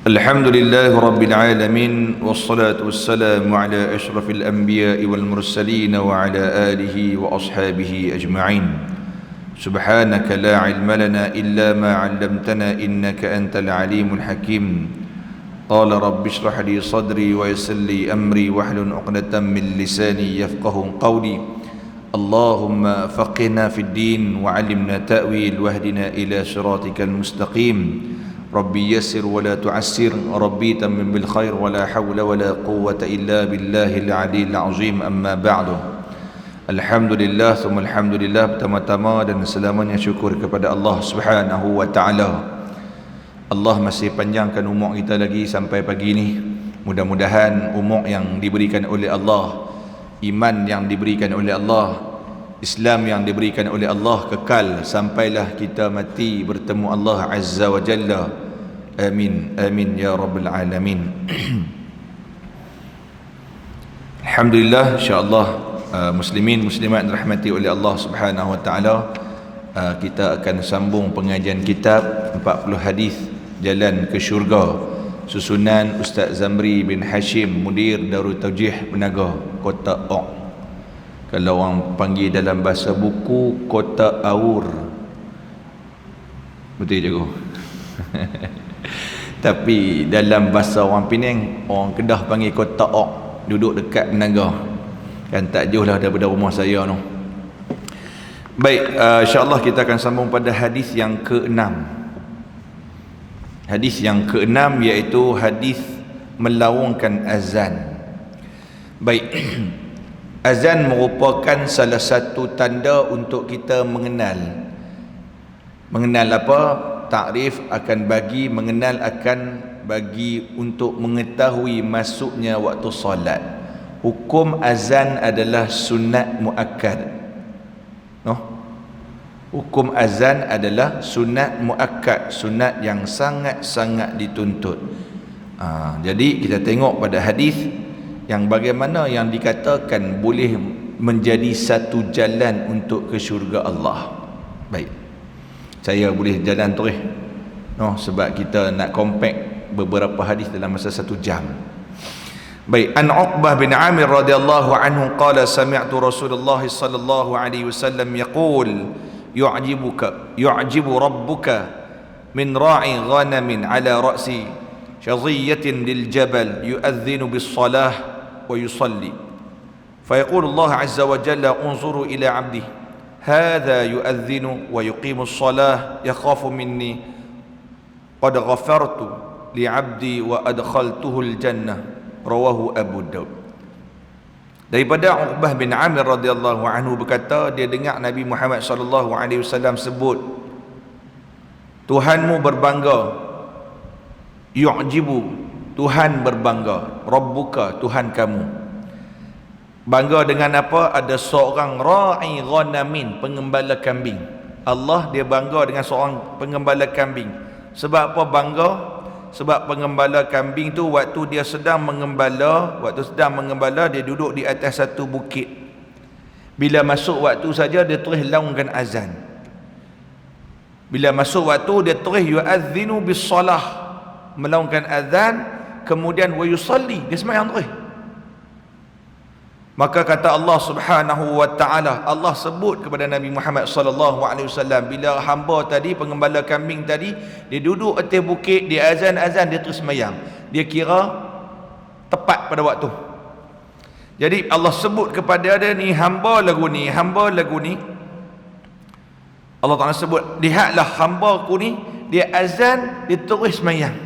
الحمد لله رب العالمين والصلاة والسلام على أشرف الأنبياء والمرسلين وعلى آله وأصحابه أجمعين. سبحانك لا علم لنا إلا ما علمتنا إنك أنت العليم الحكيم. قال رب اشرح لي صدري ويسر لي أمري واحلل عقدة من لساني يفقه قولي. اللهم فقهنا في الدين وعلمنا تأويل واهدنا إلى صراطك المستقيم. ربي يسر ولا تعسر، ربي تمم بالخير ولا حول ولا قوة إلا بالله العلي العظيم. أما بعد، Alhamdulillah thumma alhamdulillah, pertama-tama dan selamanya syukur kepada Allah Subhanahu wa taala. Allah masih panjangkan umur kita lagi sampai pagi ini. Mudah-mudahan umur yang diberikan oleh Allah, iman yang diberikan oleh Allah, Islam yang diberikan oleh Allah kekal sampailah kita mati bertemu Allah Azza wa Jalla. Amin amin ya rabbal alamin. Alhamdulillah, insya-Allah muslimin muslimat dirahmati oleh Allah Subhanahu wa taala, kita akan sambung pengajian kitab 40 hadis Jalan ke Syurga, susunan Ustaz Zamri bin Hashim, Mudir Darul Tawjih Penaga, Kota Ok. Kalau orang panggil dalam bahasa buku, Kota Aur. Betul je. Tapi dalam bahasa orang Penang, orang Kedah panggil Kota Ok, duduk dekat Penaga. Kan tak jauh lah daripada rumah saya tu. Baik, insya-Allah kita akan sambung pada hadis yang ke-6. Hadis yang ke-6 iaitu hadis melaungkan azan. Baik. Azan merupakan salah satu tanda untuk kita mengenal apa? Takrif akan bagi, mengenal akan bagi untuk mengetahui masuknya waktu solat. Hukum azan adalah sunat muakkad. Hukum azan adalah sunat muakkad, sunat yang sangat-sangat dituntut. Jadi kita tengok pada hadis yang bagaimana yang dikatakan boleh menjadi satu jalan untuk ke syurga Allah. Baik, saya boleh jalan terus sebab kita nak compact beberapa hadis dalam masa 1 jam. Baik, an Uqbah bin Amir radhiyallahu anhu qala sami'tu Rasulullah sallallahu alaihi wasallam yaqul yu'jibu rabbuka min ra'i ghanamin ala ra'si shadhiyatin lil jabal yu'adhdhinu bis salah wa yusalli fayaqulu Allah azza wa jalla unzuru ila 'abdi hadha yu'adhdhinu wa yuqimu as-salah yakhafu minni qad ghafartu li 'abdi wa adkhaltuhu al-jannah. Rawahu Abu Daud. Daripada Uqbah bin Amir radhiyallahu anhu berkata, dia dengar Nabi Muhammad sallallahu alaihi wasallam sebut, Tuhanmu berbangga, yu'jibu, Tuhan berbangga, rabbuka, Tuhan kamu. Bangga dengan apa? Ada seorang ra'i ghanamin, pengembala kambing. Allah dia bangga dengan seorang pengembala kambing. Sebab apa bangga? Sebab pengembala kambing tu waktu dia sedang mengembala, dia duduk di atas satu bukit. Bila masuk waktu saja dia terus laungkan azan. Bila masuk waktu dia terus yu'adzinu bis salah, melaungkan azan, kemudian wa yusalli, dia sembahyang terus. Maka kata Allah Subhanahu wa taala, Allah sebut kepada Nabi Muhammad sallallahu alaihi wasallam, bila hamba tadi, pengembala kambing tadi, dia duduk atas bukit, dia azan-azan, dia terus sembahyang. Dia kira tepat pada waktu. Jadi Allah sebut kepada dia ni, hamba lagu ni. Allah Taala sebut, lihatlah hamba ku ni, dia azan, dia terus sembahyang.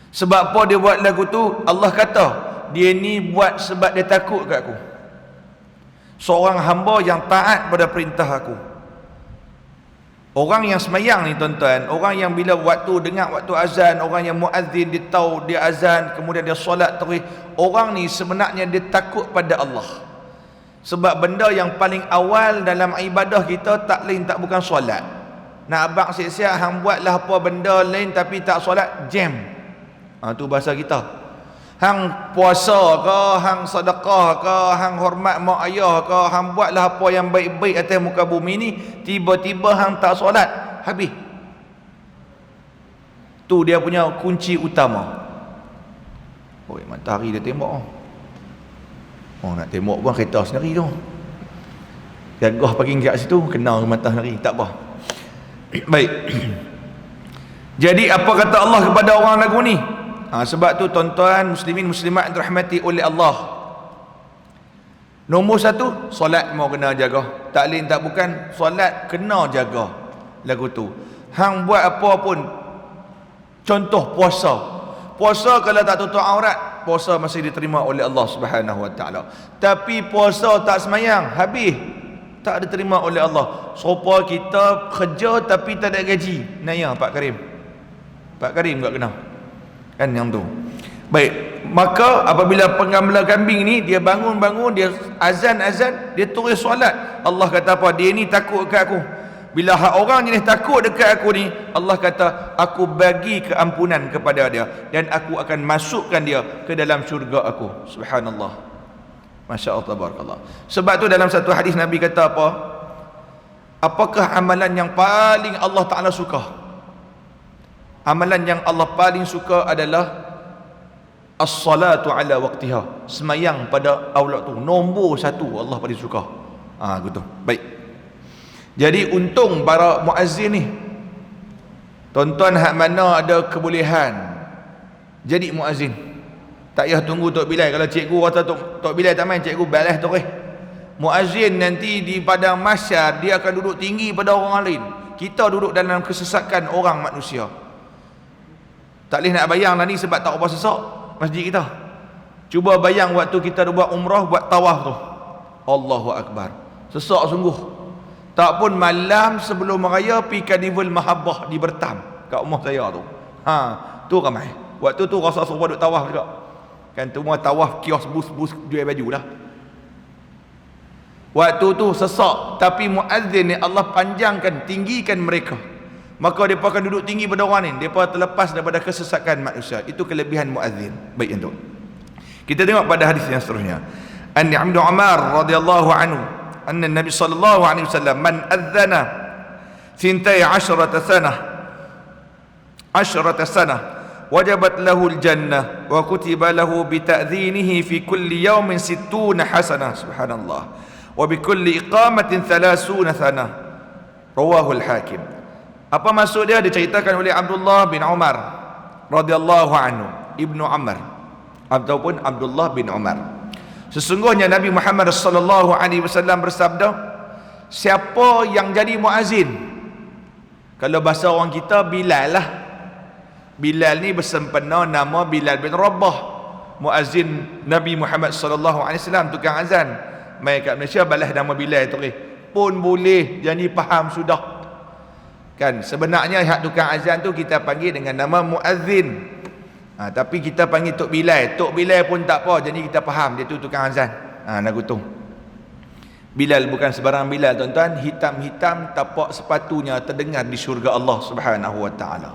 Sebab apa dia buat lagu tu? Allah kata, dia ni buat sebab dia takut kat aku. Seorang hamba yang taat pada perintah aku. Orang yang semayang ni tuan-tuan, orang yang bila dengar waktu azan, orang yang muazzin, dia tahu dia azan, kemudian dia solat terus, orang ni sebenarnya dia takut pada Allah. Sebab benda yang paling awal dalam ibadah kita tak lain tak bukan solat. Nak abang siap-siap hang buatlah apa benda lain tapi tak solat, jam. Tu bahasa kita. Hang puasa ke, hang sedekah ke, hang hormat mak ayah ke, hang buatlah apa yang baik-baik atas muka bumi ni, tiba-tiba hang tak solat, habis. Tu dia punya kunci utama. Oi, matahari dia tembak. Oh, nak tembak pun kereta sendiri tu. Gagah parking kat situ, kena matahari, tak apa. Baik. Jadi apa kata Allah kepada orang lagu ni? Sebab tu tuan-tuan muslimin muslimat yang dirahmati oleh Allah, nombor satu, solat mau kena jaga. Taklin tak bukan, solat kena jaga lagu tu. Hang buat apa pun, contoh puasa. Puasa kalau tak tutup aurat, puasa masih diterima oleh Allah Subhanahu Wa Taala. Tapi puasa tak semayang, habis, tak diterima oleh Allah. Serupa kita kerja tapi tak ada gaji. Naya Pak Karim, Pak Karim tak kena kan yang tu. Baik, maka apabila penggembala kambing ni dia bangun-bangun, dia azan-azan, dia tulis solat, Allah kata apa? Dia ni takut dekat aku. Bila orang jenis takut dekat aku ni, Allah kata aku bagi keampunan kepada dia dan aku akan masukkan dia ke dalam syurga aku. Subhanallah, Masya Allah, tabarakallah. Sebab tu dalam satu hadis Nabi kata apa? Apakah amalan yang paling Allah Ta'ala suka? Amalan yang Allah paling suka adalah as-salatu ala waqtiha, semayang pada waktu. Nombor satu Allah paling suka. Gitu. Baik. Jadi untung para muazzin ni, tuan-tuan hak mana ada kebolehan jadi muazzin, tak payah tunggu Tok Bilal. Kalau cikgu kata Tok Bilal tak main, cikgu balas tu muazzin nanti di padang mahsyar dia akan duduk tinggi pada orang lain. Kita duduk dalam kesesakan orang manusia. Tak boleh nak bayang lah ni sebab tak apa sesak masjid kita. Cuba bayang waktu kita buat umrah, buat tawaf tu, Allahu Akbar, sesak sungguh. Tak pun malam sebelum raya pi karnival Mahabbah di Bertam kat rumah saya tu. Tu ramai. Waktu tu rasa serupa duk tawaf juga. Kan semua tawaf kios bus-bus jual baju lah. Waktu tu sesak, tapi muazzin ni Allah panjangkan, tinggikan mereka. Maka mereka akan duduk tinggi pada orang ni. Mereka terlepas daripada kesesakan manusia. Itu kelebihan muazzin. Baik itu. Kita tengok pada hadis yang seterusnya. An Ibnu Umar radhiyallahu anhu أن النبي صلى الله عليه وسلم من أذن 12 سنة وجبت له الجنة وكتب له بتأذينه في كل يوم 60 حسنة سبحان الله وبكل إقامة 30 سنة رواه الحاكم. Apa maksud dia? Diceritakan oleh Abdullah bin Umar radhiyallahu anhu, Ibnu Umar ataupun Abdullah bin Umar. Sesungguhnya Nabi Muhammad sallallahu alaihi wasallam bersabda, siapa yang jadi muazzin, kalau bahasa orang kita Bilal lah. Bilal ni bersempena nama Bilal bin Rabah, muazzin Nabi Muhammad sallallahu alaihi wasallam, tukang azan. Mai kat Malaysia balas nama Bilal tu pun boleh, jadi faham sudah. Kan sebenarnya hak tukang azan tu kita panggil dengan nama muazzin. Tapi kita panggil Tok Bilal. Tok Bilal pun tak apa, jadi kita faham dia tu tukang azan. Lagu tu. Bilal bukan sebarang Bilal tuan-tuan, hitam-hitam tapak sepatunya terdengar di syurga Allah Subhanahu Wa Taala.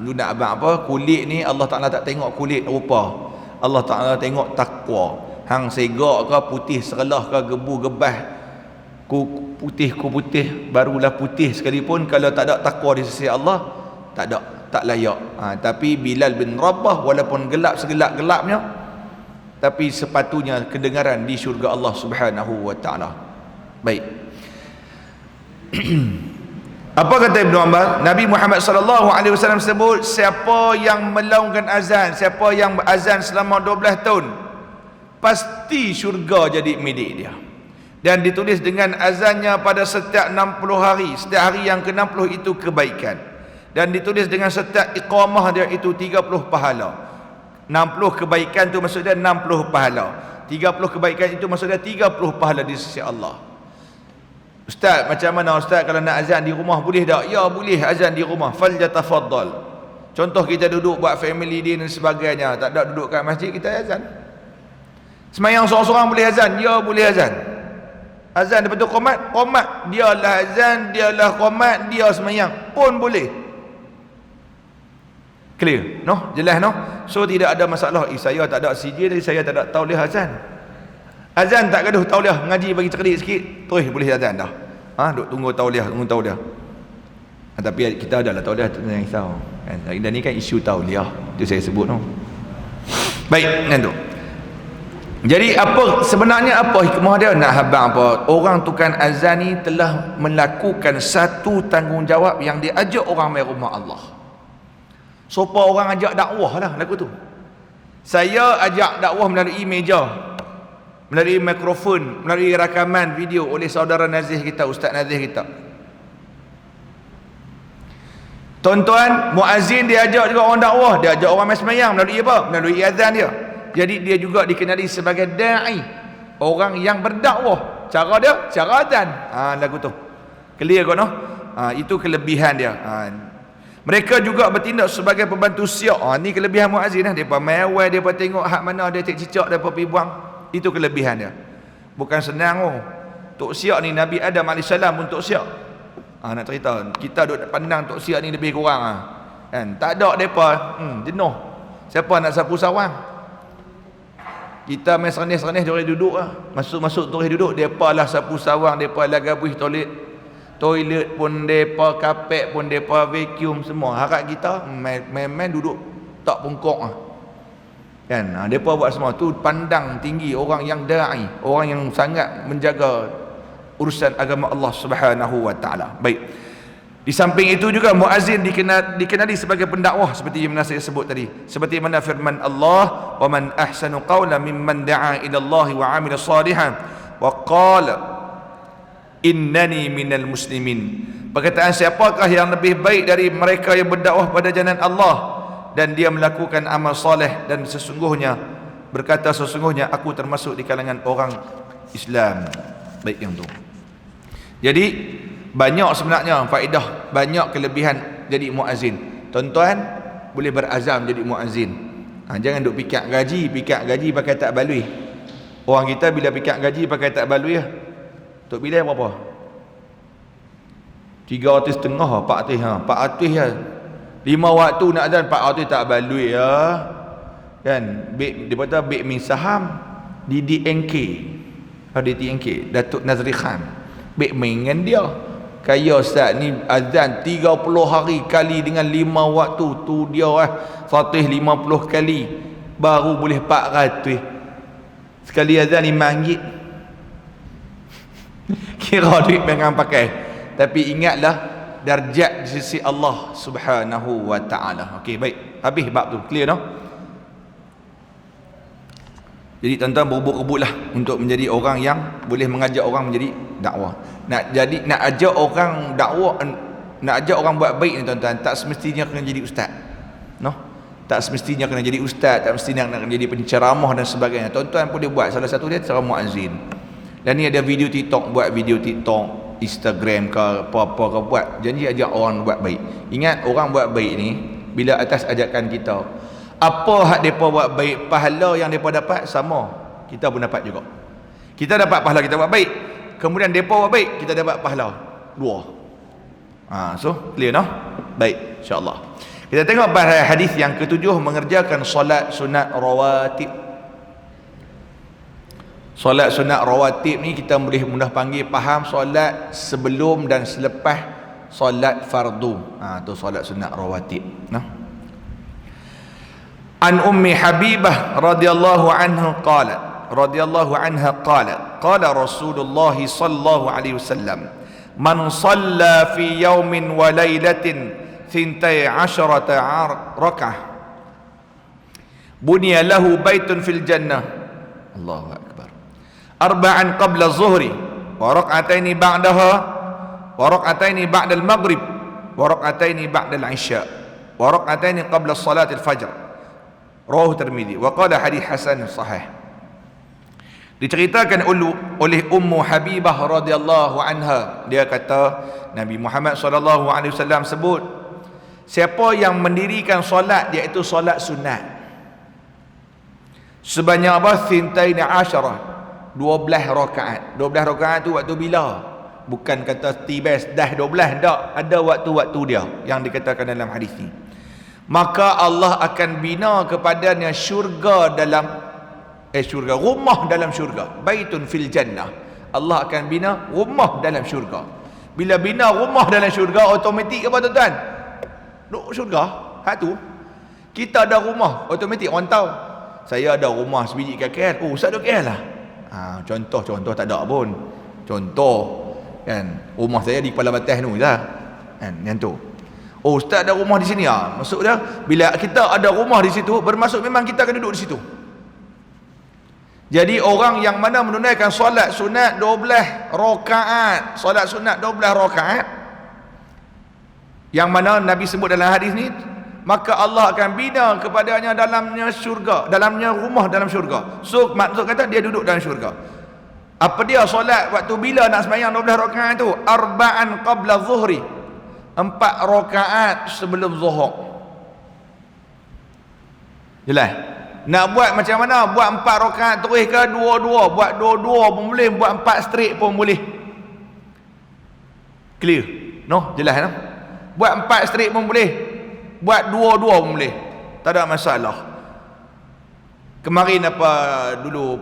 Lu nak abang apa? Kulit ni Allah Taala tak tengok kulit rupa. Allah Taala tengok takwa. Hang segak ke putih serelah ke gebu gebah, ku putih barulah putih sekalipun, kalau tak ada takwa di sisi Allah, tak ada, tak layak. Tapi Bilal bin Rabah walaupun gelap segelap-gelapnya, tapi sepatunya kedengaran di syurga Allah Subhanahu Wa Taala. Baik. Apa kata Ibnu Umar? Nabi Muhammad sallallahu alaihi wasallam sebut, siapa yang melaungkan azan, siapa yang berazan selama 12 tahun, pasti syurga jadi milik dia. Dan ditulis dengan azannya pada setiap 60 hari, setiap hari yang ke-60 itu kebaikan. Dan ditulis dengan setiap iqamah dia itu 30 pahala. 60 kebaikan itu maksudnya 60 pahala. 30 kebaikan itu maksudnya 30 pahala di sisi Allah. Ustaz, macam mana Ustaz kalau nak azan di rumah boleh tak? Ya boleh azan di rumah. Falyatafaddal. Contoh kita duduk buat family day dan sebagainya, tak ada duduk kat masjid, kita azan. Semayang seorang-seorang boleh azan? Ya boleh azan. Azan lepas tu qomat, dialah azan, dialah qomat, dia semayang pun boleh. Clear? No? Jelas no? So tidak ada masalah. Saya tak ada CJ, saya tak ada tauliah azan. Azan tak gaduh tauliah, ngaji bagi cerdik sikit, terus boleh azan dah. Duk tunggu tauliah, Tapi kita adalah tahu dah, jangan risau kan. Dan ni kan isu tauliah, itu saya sebut tu. Baik, kan tu. Jadi apa sebenarnya, apa hikmah dia? Nak habang apa? Orang tukang azan ni telah melakukan satu tanggungjawab yang dia ajak orang mai rumah Allah. Supaya orang ajak dakwah lah lagu tu. Saya ajak dakwah melalui meja, melalui mikrofon, melalui rakaman video oleh saudara Nazih kita, Ustaz Nazih kita. Tuan-tuan, muazzin dia ajak juga orang dakwah, dia ajak orang mai sembahyang melalui apa? Melalui azan dia. Jadi dia juga dikenali sebagai da'i, orang yang berdakwah. Cara dia, cara azan. Lagu tu. Clear kau no? Itu kelebihan dia. Mereka juga bertindak sebagai pembantu siak. Ni kelebihan muazzin lah. Depa mewah, depa tengok hak mana ada cicak depa pergi buang. Itu kelebihan dia. Bukan senang Tok siak ni Nabi Adam AS pun tok siak. Nak cerita, kita duk pandang tok siak ni lebih kurang kan. Tak ada depa jenuh. Siapa nak sapu sawang? Kita main serenih-serenih dia duduk masuk-masuk terus duduk, depa lah sapu sawang, depa lah gabuh toilet pun depa, kapet pun depa vacuum semua. Harap kita main duduk tak pungkok kan. Depa buat semua tu, pandang tinggi orang yang dai, orang yang sangat menjaga urusan agama Allah Subhanahu wa taala. Baik. Di samping itu juga muazzin dikenali sebagai pendakwah seperti yang saya sebut tadi. Seperti mana firman Allah, "Wa man ahsanu qawlan mimman da'a ila Allah wa 'amila shalihan wa qala innani minal muslimin." Perkataan siapakah yang lebih baik dari mereka yang berdakwah pada jalan Allah dan dia melakukan amal soleh dan berkata sesungguhnya aku termasuk di kalangan orang Islam. Baik yang tu. Jadi banyak sebenarnya faedah, banyak kelebihan jadi muazzin. Tuan-tuan boleh berazam jadi muazzin. Jangan duk pikat gaji pakai tak balui. Orang kita bila pikat gaji pakai tak balui Tok Bilal berapa? 350, 400 ya. 5 waktu nak azan 400 tak balui kan. Dia kata beg min saham di DNK. Di DNK Datuk Nazri Khan. Beg main dengan dia. Kaya Ustaz ni azan 30 hari kali dengan 5 waktu tu dia Fatih 50 kali baru boleh 400. Sekali azan RM5. Kira duit memang pakai. Tapi ingatlah darjat di sisi Allah Subhanahu wa taala. Okey, baik. Habis bab tu. Clear no? Jadi tuan-tuan berebut-rebutlah untuk menjadi orang yang boleh mengajak orang menjadi dakwah. Nak ajak orang dakwah, nak ajak orang buat baik ni tuan-tuan, tak semestinya kena jadi ustaz. Tak semestinya kena jadi ustaz, tak semestinya kena jadi penceramah dan sebagainya. Tuan-tuan boleh buat, salah satu dia cara muazzin. Dan ni ada video TikTok, buat video TikTok, Instagram ke apa-apa ke buat. Janji ajak orang buat baik. Ingat, orang buat baik ni bila atas ajakan kita. Apa hak mereka buat baik, pahala yang mereka dapat sama, kita pun dapat juga. Kita dapat pahala kita buat baik, kemudian mereka buat baik, kita dapat pahala dua. So clear no? Baik, insyaAllah. Kita tengok pada hadis yang ketujuh, mengerjakan solat sunat rawatib. Solat sunat rawatib ni kita boleh mudah panggil faham solat sebelum dan selepas solat fardu. Tu solat sunat rawatib. An Ummi Habibah radhiyallahu anha qalat qala Rasulullah sallallahu alaihi wasallam, man shalla fi yawmin wa laylatin 12 rak'ah buniya lahu baitun fil jannah. Allahu akbar. Arba'an qabla zuhri wa rak'ataini ba'daha wa rak'ataini ba'da al-maghrib wa rak'ataini ba'da al-isya wa rak'ataini qabla salat al-fajr. Rawahu Tirmidzi wa qala hadis hasan sahih. Diceritakan oleh Ummu Habibah radhiyallahu anha, dia kata Nabi Muhammad sallallahu alaihi wasallam sebut, siapa yang mendirikan solat, iaitu solat sunat, sebanyak apa? 12 rakaat. 12 rakaat tu waktu bila? Bukan kata tibas dah 12, tak. Ada waktu-waktu dia yang dikatakan dalam hadis ni. Maka Allah akan bina kepadanya syurga rumah dalam syurga. Baitun fil jannah. Allah akan bina rumah dalam syurga. Bila bina rumah dalam syurga, automatik apa tuan-tuan? Duk syurga. Hak tu. Kita ada rumah, automatik orang tahu. Saya ada rumah sebiji kat KL. Oh, Ustaz duk KL lah. Contoh tak ada pun. Contoh kan, rumah saya di Kepala Batas tu lah. Kan, yang tu. Oh, Ustaz ada rumah di sini ah. Maksud dia, bila kita ada rumah di situ, bermaksud memang kita akan duduk di situ. Jadi orang yang mana menunaikan solat sunat 12 rakaat, solat sunat 12 rakaat, yang mana Nabi sebut dalam hadis ni, maka Allah akan bina kepadanya dalamnya syurga, dalamnya rumah dalam syurga. So maksud kata dia duduk dalam syurga. Apa dia solat waktu bila nak sembahyang 12 rakaat tu? Arba'an qabla zuhri, 4 rakaat sebelum zuhur. Jelas? Nak buat macam mana? Buat 4 rakaat terus ke 2-2? Buat 2-2 pun boleh, buat 4 straight pun boleh. Clear? No? Jelas no? Buat 4 straight pun boleh, buat 2-2 pun boleh. Tak ada masalah. Kemarin dulu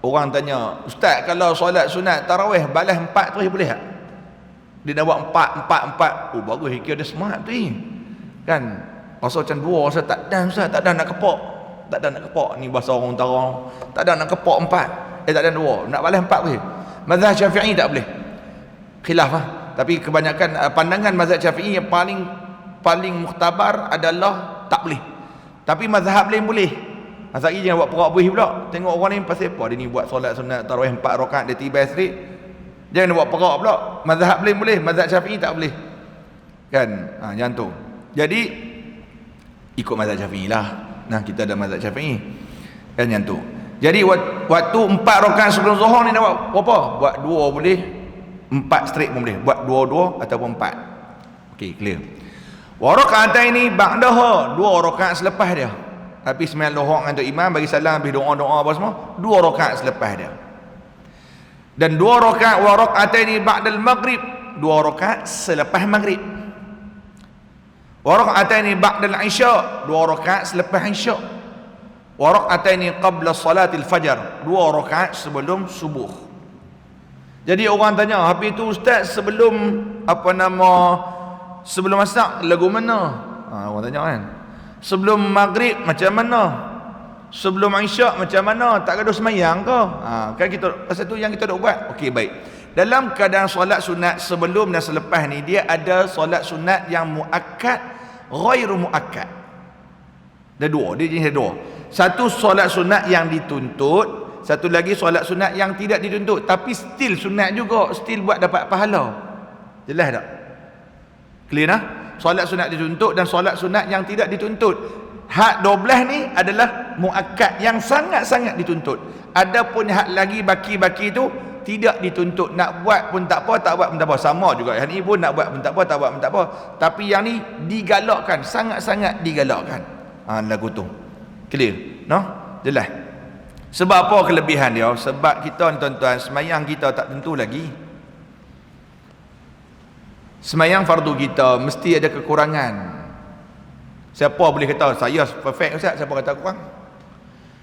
orang tanya, Ustaz kalau solat sunat tarawih balas 4 terus boleh tak? Dia nak buat 4. Oh bagus, kira dia smart tu kan. Pasal macam 2 Ustaz, tak ada Ustaz, tak ada nak kepak. Tak ada nak kepak, ni bahasa orang utara. Tak ada nak kepak 4. Tak ada 2, nak balas 4 boleh. Mazhab Syafi'i tak boleh. Khilaf lah. Tapi kebanyakan pandangan mazhab Syafi'i yang paling mukhtabar adalah tak boleh. Tapi mazhab lain boleh. Mazhab ini jangan buat perak buih pula. Tengok orang ni pasal apa dia ni buat solat sunat tarawih 4 rakaat dia tiba straight. Jangan buat perak pula. Mazhab lain boleh, mazhab Syafi'i tak boleh. Kan? Macam tu. Jadi ikut mazhab Syafi'i lah. Nah, kita ada mazhab Syafi'i. Kan yang tu. Jadi waktu 4 rakaat sebelum zuhur ni nak buat berapa? Buat 2 boleh, 4 straight pun boleh. Buat 2-2 ataupun 4. Okey, clear. Wa raka'atain ini ba'daha, 2 rakaat selepas dia. Habis sembahyang zuhur dengan imam, bagi salam, habis doa-doa apa semua, 2 rakaat selepas dia. Dan 2 rakaat wa raka'atain ini ba'dal maghrib, 2 rakaat selepas maghrib. Wa raka'atain ini ba'dal isya, 2 rakaat selepas isya. Wa raka'atain ini qabla salatil fajar, 2 rakaat sebelum subuh. Jadi orang tanya, habis tu Ustaz sebelum sebelum masak lagu mana? Orang tanya kan. Sebelum maghrib macam mana? Sebelum isyak macam mana? Tak gaduh semayang ke? Kan kita pasal tu yang kita nak buat. Okey, baik. Dalam keadaan solat sunat sebelum dan selepas ni, dia ada solat sunat yang muakkad, ghairu muakkad. Ada 2, dia jenis 2. Satu solat sunat yang dituntut, satu lagi solat sunat yang tidak dituntut, tapi still sunat juga, still buat dapat pahala. Jelas tak? Clear nah? Solat sunat dituntut dan solat sunat yang tidak dituntut. Hak 12 ni adalah muakkad yang sangat-sangat dituntut. Adapun hak lagi baki-baki tu tidak dituntut. Nak buat pun tak apa, tak buat pun tak apa. Sama juga yang ni pun nak buat pun tak apa, tak buat pun tak apa. Tapi yang ni digalakkan, sangat-sangat digalakkan. Lagu tu. Clear? No? Jelas? Sebab apa kelebihan dia? Sebab kita ni tuan-tuan, semayang kita tak tentu lagi. Semayang fardu kita mesti ada kekurangan. Siapa boleh kata saya perfect Ustaz? Siapa kata kurang?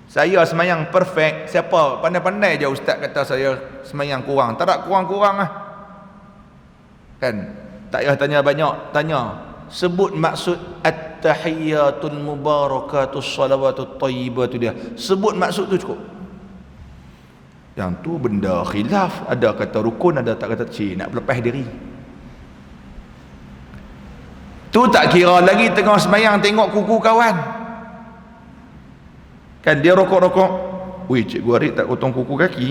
Saya semayang perfect. Siapa pandai-pandai je Ustaz kata saya semayang kurang? Tak ada kurang-kurang lah. Kan? Tak payah tanya banyak. Tanya, sebut maksud at-tahiyyatul mubarakatus salawatut thayyibatu dia. Sebut maksud tu cukup. Yang tu benda khilaf. Ada kata rukun, ada tak kata nak berlepas diri. Tu tak kira lagi tengah semayang tengok kuku kawan. Kan dia rokok-rokok. Weh, cikgu Arif tak potong kuku kaki.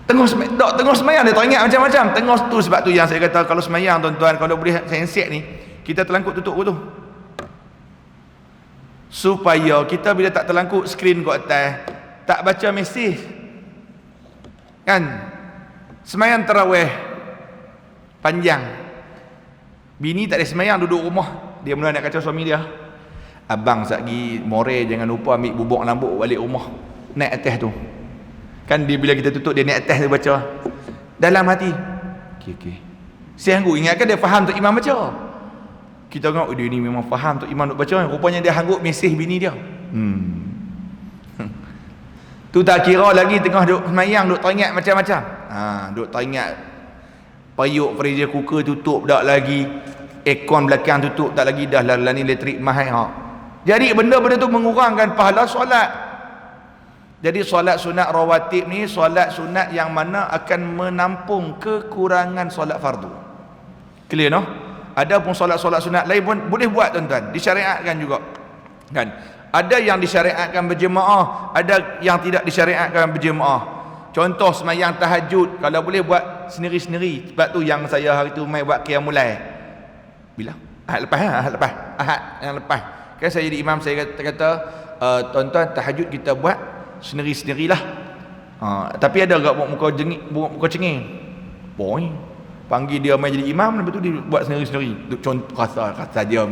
Tengah semayang dia tak ingat macam-macam. Tengah tu, sebab tu yang saya kata kalau semayang tuan-tuan, kalau boleh sensiak ni, kita terlangkut tutup tu. Supaya kita bila tak terlangkut skrin kat atas, tak baca mesej. Kan? Semayang tarawih panjang. Bini tak ada semayang, duduk rumah. Dia mula nak kacau suami dia. Abang satgi more, jangan lupa ambil bubuk lambuk balik rumah. Naik atas tu. Kan dia bila kita tutup, dia naik atas dia baca. Dalam hati, okey. Saya hanggut, ingatkan dia faham Tok Imam baca. Kita tengok, dia ni memang faham Tok Imam nak baca. Rupanya dia hanggut mesej bini dia. Tu tak kira lagi tengah duk semayang, duk teringat macam-macam. Duk teringat payuk freezer cooker tutup tak lagi, aircon belakang tutup tak lagi, dah lah ni elektrik mahal. Jadi benda-benda tu mengurangkan pahala solat. Jadi solat sunat rawatib ni solat sunat yang mana akan menampung kekurangan solat fardu. Clear no? Ada pun solat-solat sunat lain pun boleh buat tuan-tuan, disyariatkan juga. Kan? Ada yang disyariatkan berjemaah, ada yang tidak disyariatkan berjemaah. Contoh semayang tahajud, kalau boleh buat sendiri-sendiri. Sebab tu yang saya hari tu mai buat qiyamul lail. Bila? Ahad lepas. Ahad yang lepas. Kan saya jadi imam, saya kata tuan-tuan tahajud kita buat sendiri-sendirilah. Tapi ada enggak buat muka cengeng? Boy. Panggil dia mai jadi imam, lepas tu dia buat sendiri-sendiri. Contoh rasa saja.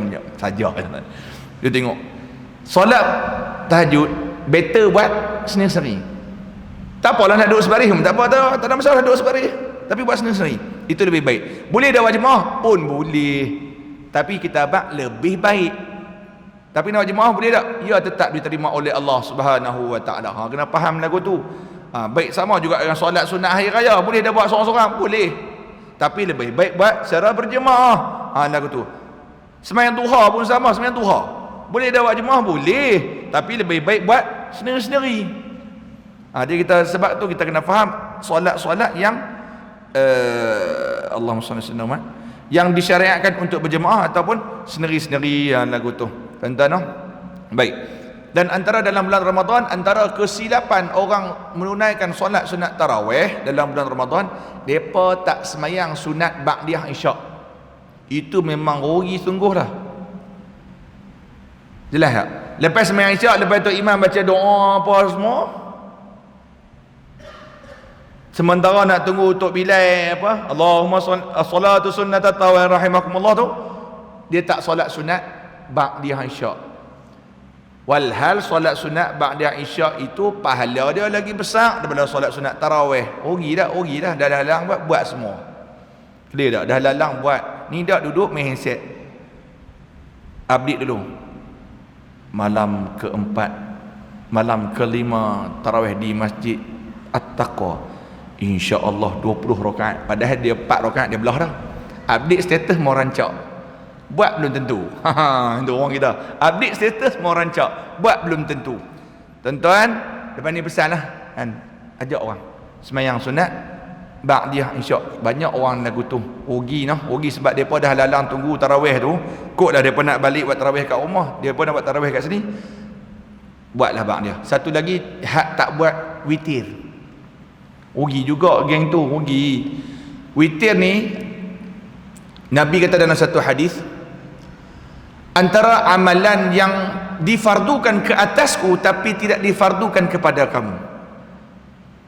Dia tengok. Solat tahajud better buat sendiri-sendiri. Tak apalah nak duduk sebaris, tak apa, tak ada masalah duduk sebaris. Tapi buat sendiri-sendiri. Itu lebih baik. Boleh dah buat jemaah pun boleh. Tapi kita abang lebih baik. Tapi nak buat jemaah boleh tak? Ya, tetap diterima oleh Allah Subhanahu wa taala. Kena faham lagu tu. Baik sama juga dengan solat sunat hari raya. Boleh dah buat seorang-seorang? Boleh. Tapi lebih baik buat secara berjemaah. Lagu tu. Sembahyang duha pun sama, sembahyang duha. Boleh dah buat jemaah? Boleh. Tapi lebih baik buat sendiri-sendiri. Jadi kita, sebab tu kita kena faham solat-solat yang Allahumma salli alaihi wasallam yang disyariatkan untuk berjemaah ataupun sendiri-sendiri lagu tu. Tuan-tuan, baik. Dan antara dalam bulan Ramadan, antara kesilapan orang menunaikan solat sunat tarawih dalam bulan Ramadan, depa tak semayang sunat ba'diyah isyak. Itu memang rugi sungguh dah. Jelas tak? Lepas semayang isyak, lepas tu imam baca doa apa semua, sementara nak tunggu untuk bilai apa, Allahumma salatu sunnata tarawih rahimakumullah tu, dia tak solat sunat ba'diyah isyak. Walhal solat sunat ba'diyah isyak itu pahala dia lagi besar daripada solat sunat tarawih. Rugi dah. Dah lalang buat semua. Clear tak? Dah lalang buat. Ni dak duduk main handset. Update dulu. Malam keempat, malam kelima tarawih di Masjid At-Taqwa, insya-Allah 20 rakaat. Padahal dia 4 rakaat dia belah dah. Update status mau rancak. Buat belum tentu. Itu orang kita. Update status mau rancak. Buat belum tentu. Tuan-tuan, lepas ni pesanlah kan, ajak orang semayang sunat ba'diyah isyak. Banyak orang lagu tu rugi sebab depa dah lalang tunggu tarawih tu. Kok dah depa nak balik buat tarawih kat rumah, depa nak buat tarawih kat sini. Buatlah ba'diyah. Satu lagi, hak tak buat witir. Rugi juga geng tu, rugi. Witir ni Nabi kata dalam satu hadis, antara amalan yang difardukan ke atasku tapi tidak difardukan kepada kamu.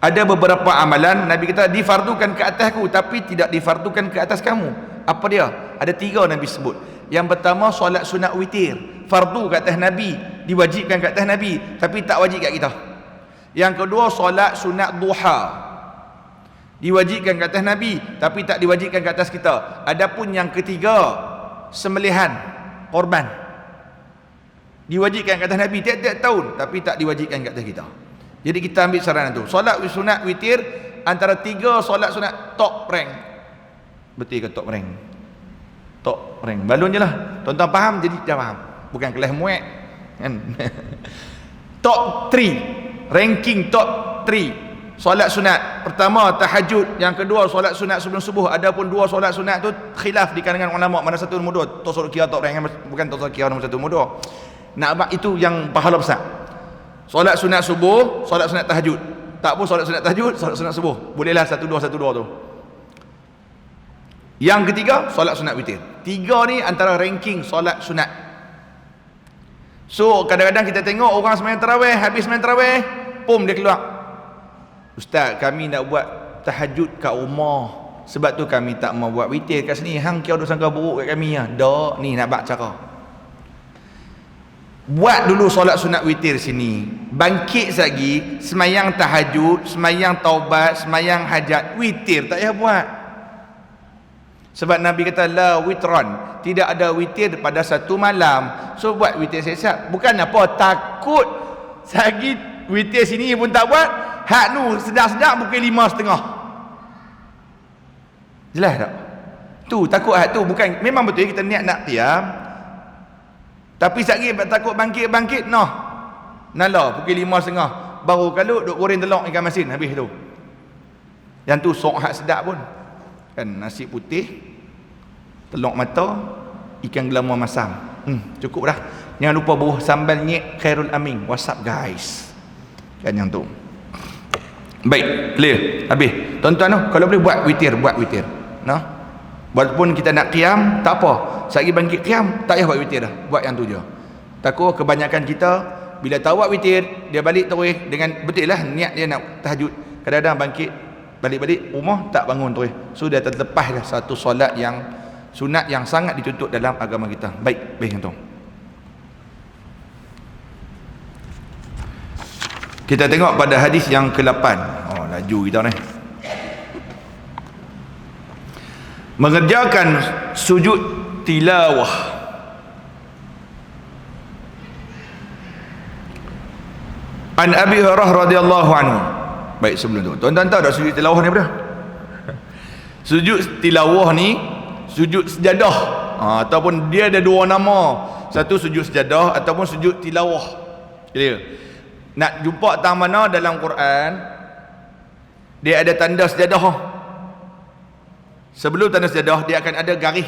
Ada beberapa amalan Nabi kata difardukan ke atasku tapi tidak difardukan ke atas kamu. Apa dia? Ada 3 Nabi sebut. Yang pertama, solat sunat witir, fardu ke atas Nabi, diwajibkan ke atas Nabi tapi tak wajib kat kita. Yang kedua, solat sunat duha, diwajibkan ke atas Nabi tapi tak diwajibkan ke atas kita. Adapun yang ketiga, sembelihan korban, diwajibkan ke atas Nabi tiap-tiap tahun tapi tak diwajibkan ke atas kita. Jadi kita ambil saranan tu. Solat sunat witir antara 3 solat sunat top rank. Betul ke top rank? Top rank. Balun je lah. Tuan-tuan faham jadi dah faham. Bukan kelas muat kan. Top 3. Ranking top 3 solat sunat. Pertama tahajud, yang kedua solat sunat sebelum subuh. Adapun 2 solat sunat tu khilaf di kalangan ulama mana satu nombor 2. Tok kira top rank, bukan tok kira nombor 1 nombor 2. Nak abang itu yang pahala besar. Solat sunat subuh, solat sunat tahajud. Tak pun solat sunat tahajud, solat sunat subuh. Bolehlah 1-2 tu. Yang ketiga, solat sunat witir. 3 ni antara ranking solat sunat. So kadang-kadang kita tengok orang sembahyang tarawih, habis sembahyang tarawih, pum dia keluar, Ustaz, kami nak buat tahajud kat rumah, sebab tu kami tak mau buat witir kat sini. Hang kira sangka buruk kat kami ya. Dak, ni nak bak cara. Buat dulu solat sunat witir sini. Bangkit lagi, semayang tahajud, semayang taubat, semayang hajat, witir tak payah buat. Sebab Nabi kata la witran, tidak ada witir pada satu malam. So buat witir siap-siap. Bukan apa, takut sagi witir sini pun tak buat. Hak nu sedap-sedap pukul 5.30. Jelas tak? Tu takut ahad tu bukan, memang betul kita niat nak qiyam, tapi sekali takut bangkit noh. Nala pukul 5.30 baru kalau duk goreng telur ikan masin habis tu. Yang tu sok hak sedap pun. Kan nasi putih, telur mata, ikan gelama masam. Cukup dah. Jangan lupa buah sambal nyek Khairul Amin. What's up guys? Kan yang tu. Baik, clear. Habis. Tuan-tuan tu kalau boleh buat witir. Nah. Walaupun kita nak qiyam, tak apa. Sekali bangkit qiyam, tak payah buat witir dah. Buat yang tu je. Takut kebanyakan kita bila tahu buat witir, dia balik terus dengan betul lah niat dia nak tahajud. Kadang-kadang bangkit balik rumah tak bangun terus. So dia terlepas dah satu solat yang sunat yang sangat dituntut dalam agama kita. Baik yang tu. Kita tengok pada hadis yang ke-8. Oh, laju kita ni. Mengerjakan sujud tilawah. An Abi Hurairah radhiyallahu anhu. Baik, sebelum tu, tuan-tuan tahu tak sujud tilawah ni apa? Sujud tilawah ni sujud sejadah. Ataupun dia ada dua nama. Satu sujud sejadah ataupun sujud tilawah. Clear? Nak jumpa tang mana dalam Quran dia ada tanda sejadah. Sebelum tanda sejadah dia akan ada garis.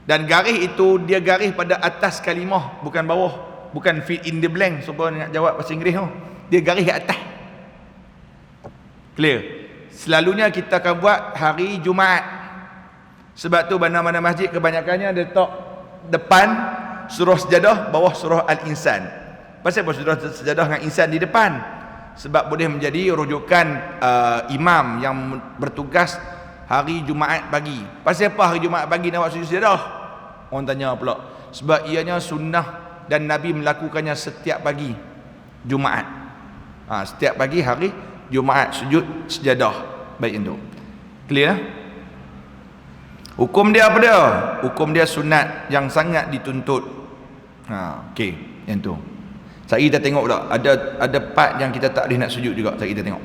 Dan garis itu dia garis pada atas kalimah, bukan bawah. Bukan fill in the blank supaya nak jawab bahasa Inggeris tu. Dia garis ke atas. Clear? Selalunya kita akan buat hari Jumaat. Sebab tu mana-mana masjid kebanyakannya dia letak depan surah sejadah, bawah surah Al-Insan. Pasal apa surah sejadah dengan insan di depan? Sebab boleh menjadi rujukan imam yang bertugas hari Jumaat pagi. Pasal apa hari Jumaat pagi nak buat sujud sejadah? Orang tanya pula. Sebab ianya sunnah dan Nabi melakukannya setiap pagi Jumaat. Setiap pagi hari Jumaat sujud sejadah. Baik itu. Clear? Hukum dia apa dia? Hukum dia sunat yang sangat dituntut. Okey, yang tu. Sekali kita tengok pula ada part yang kita tak boleh nak sujud juga. Sekali kita tengok.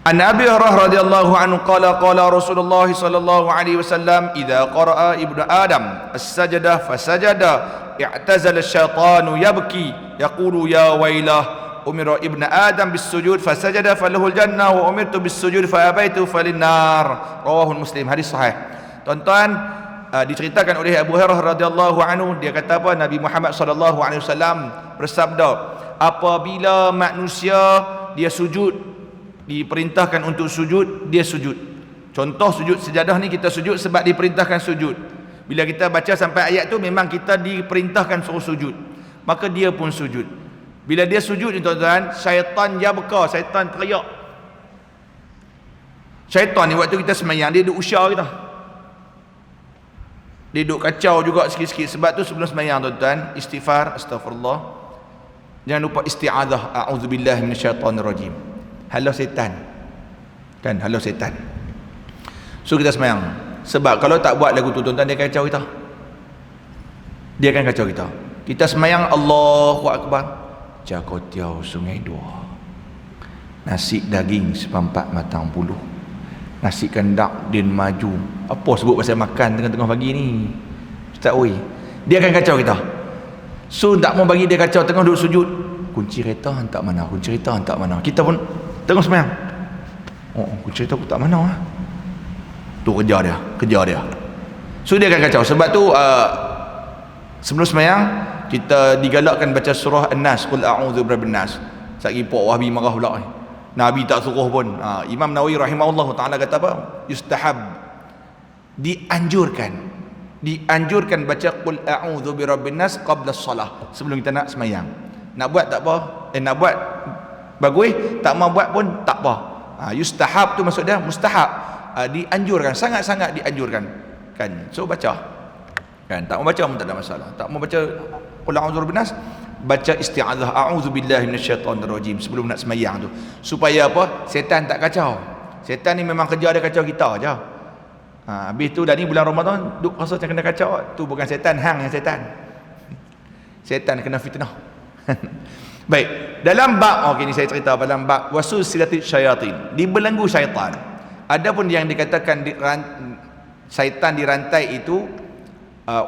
An Abi Hurairah radhiyallahu anhu qala Rasulullah sallallahu alaihi wasallam idza qara'a ibnu Adam as-sajdah fasajada i'tazala asy-syaitanu yabki yaqulu ya wailah umira ibnu Adam bis-sujud fasajada falahul jannah wa umirtu bis-sujud fa abaitu falinnar. Rawahu Muslim. Hadis sahih. Tuan-tuan, diceritakan oleh Abu Hurairah radhiyallahu anhu, dia kata apa? Nabi Muhammad sallallahu alaihi wasallam bersabda, apabila manusia dia sujud, diperintahkan untuk sujud, dia sujud. Contoh sujud sejadah ni kita sujud sebab diperintahkan sujud. Bila kita baca sampai ayat tu memang kita diperintahkan suruh sujud, maka dia pun sujud. Bila dia sujud ni tuan-tuan, syaitan yabqa, syaitan teriak. Syaitan ni waktu kita sembahyang dia duk usah kita. Dia duk kacau juga sikit-sikit. Sebab tu sebelum sembahyang tuan-tuan, istighfar, astagfirullah. Jangan lupa isti'adzah, a'udzubillahi minasyaitonirrajim. Halau setan. Kan, halau setan. So kita sembahyang. Sebab kalau tak buat lagu tu tuan-tuan, dia akan kacau kita. Dia akan kacau kita. Kita sembahyang Allahu Akbar. Jakotiau sungai dua. Nasi daging seperempat matang puluh. Nasi kendak din maju. Apa sebut pasal makan tengah-tengah pagi ni? Ustaz oi. Dia akan kacau kita. So tak mau bagi dia kacau tengah duduk sujud. Kunci kereta hantar mana? Kunci kereta hantar mana? Kita pun tengok sembahyang. Oh, kunci kereta aku tak mana ah. Tu kejar dia. So dia akan kacau. Sebab tu sebelum sembahyang kita digalakkan baca surah An-Nas, qul a'udzu birabbin nas. Satgi Pak Wahbi marah pula ni. Nabi tak suruh pun. Imam Nawawi rahimahullah taala kata apa? Yustahab, dianjurkan baca qul a'udzu birabbin nas qabla shalah, sebelum kita nak sembahyang. Nak buat tak apa, nak buat bagus, tak mau buat pun tak apa. Yustahab tu maksud dia mustahab, dianjurkan, sangat-sangat dianjurkan kan. So baca kan, tak mau baca pun tak ada masalah. Tak mau baca qul a'udzu birabbin nas, baca isti'adzah a'udzubillahi minasyaitonirrajim sebelum nak sembahyang tu, supaya apa? Setan tak kacau. Setan ni memang kerja dia kacau kita aja. Habis tu dah ni bulan Ramadan duk rasa macam kena kacau. Tu bukan setan, hang yang setan. Setan kena fitnah. Baik, dalam bab ni saya cerita dalam bab wasul silatit syayatin, dibelenggu syaitan. Adapun yang dikatakan syaitan dirantai itu,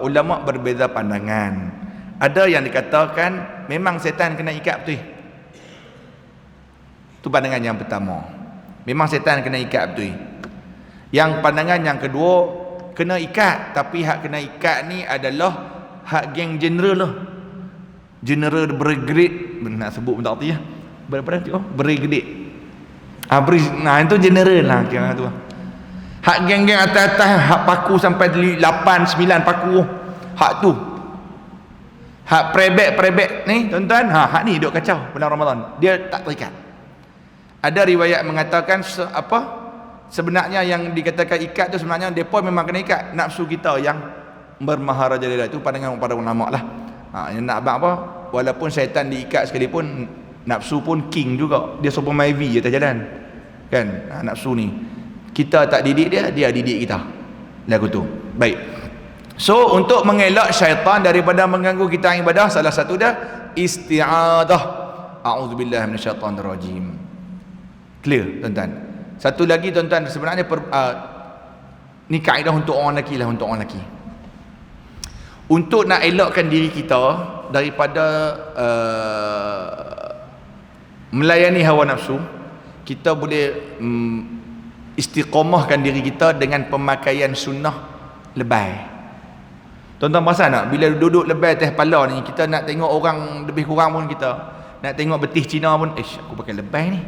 ulama berbeza pandangan. Ada yang dikatakan memang syaitan kena ikat betul. Itu pandangan yang pertama. Memang syaitan kena ikat betul. Yang pandangan yang kedua, kena ikat, tapi hak kena ikat ni adalah hak geng general lah. General bergrade, nak sebut pun tak erti ya. Bergrade. Nah itu general lah kira tu. Hak geng-geng atas-atas, hak paku sampai 8 9 paku. Hak tu. Hak prebek ni tuan-tuan, hak ni duk kacau bulan Ramadan. Dia tak terikat. Ada riwayat mengatakan sebenarnya yang dikatakan ikat tu sebenarnya depa memang kena ikat. Nafsu kita yang bermaharajalela, itu pandangan para ulama lah. Yang nak abang apa, walaupun syaitan diikat sekalipun, nafsu pun king juga. Dia super maybe atas jalan kan. Nafsu ni kita tak didik dia, dia didik kita. Lagu tu. Baik. So untuk mengelak syaitan daripada mengganggu kita ibadah, salah satu dah isti'adah. A'udzubillahi minasyaitanirrajim. Clear tuan-tuan. Satu lagi tuan-tuan, sebenarnya ni kaedah untuk orang lelaki lah, untuk orang lelaki. Untuk nak elakkan diri kita daripada melayani hawa nafsu, kita boleh istiqamahkan diri kita dengan pemakaian sunnah lebay. Tuan-tuan perasan tak? Bila duduk lebay atas kepala ni, kita nak tengok orang lebih kurang pun kita nak tengok betis Cina pun, aku pakai lebay ni.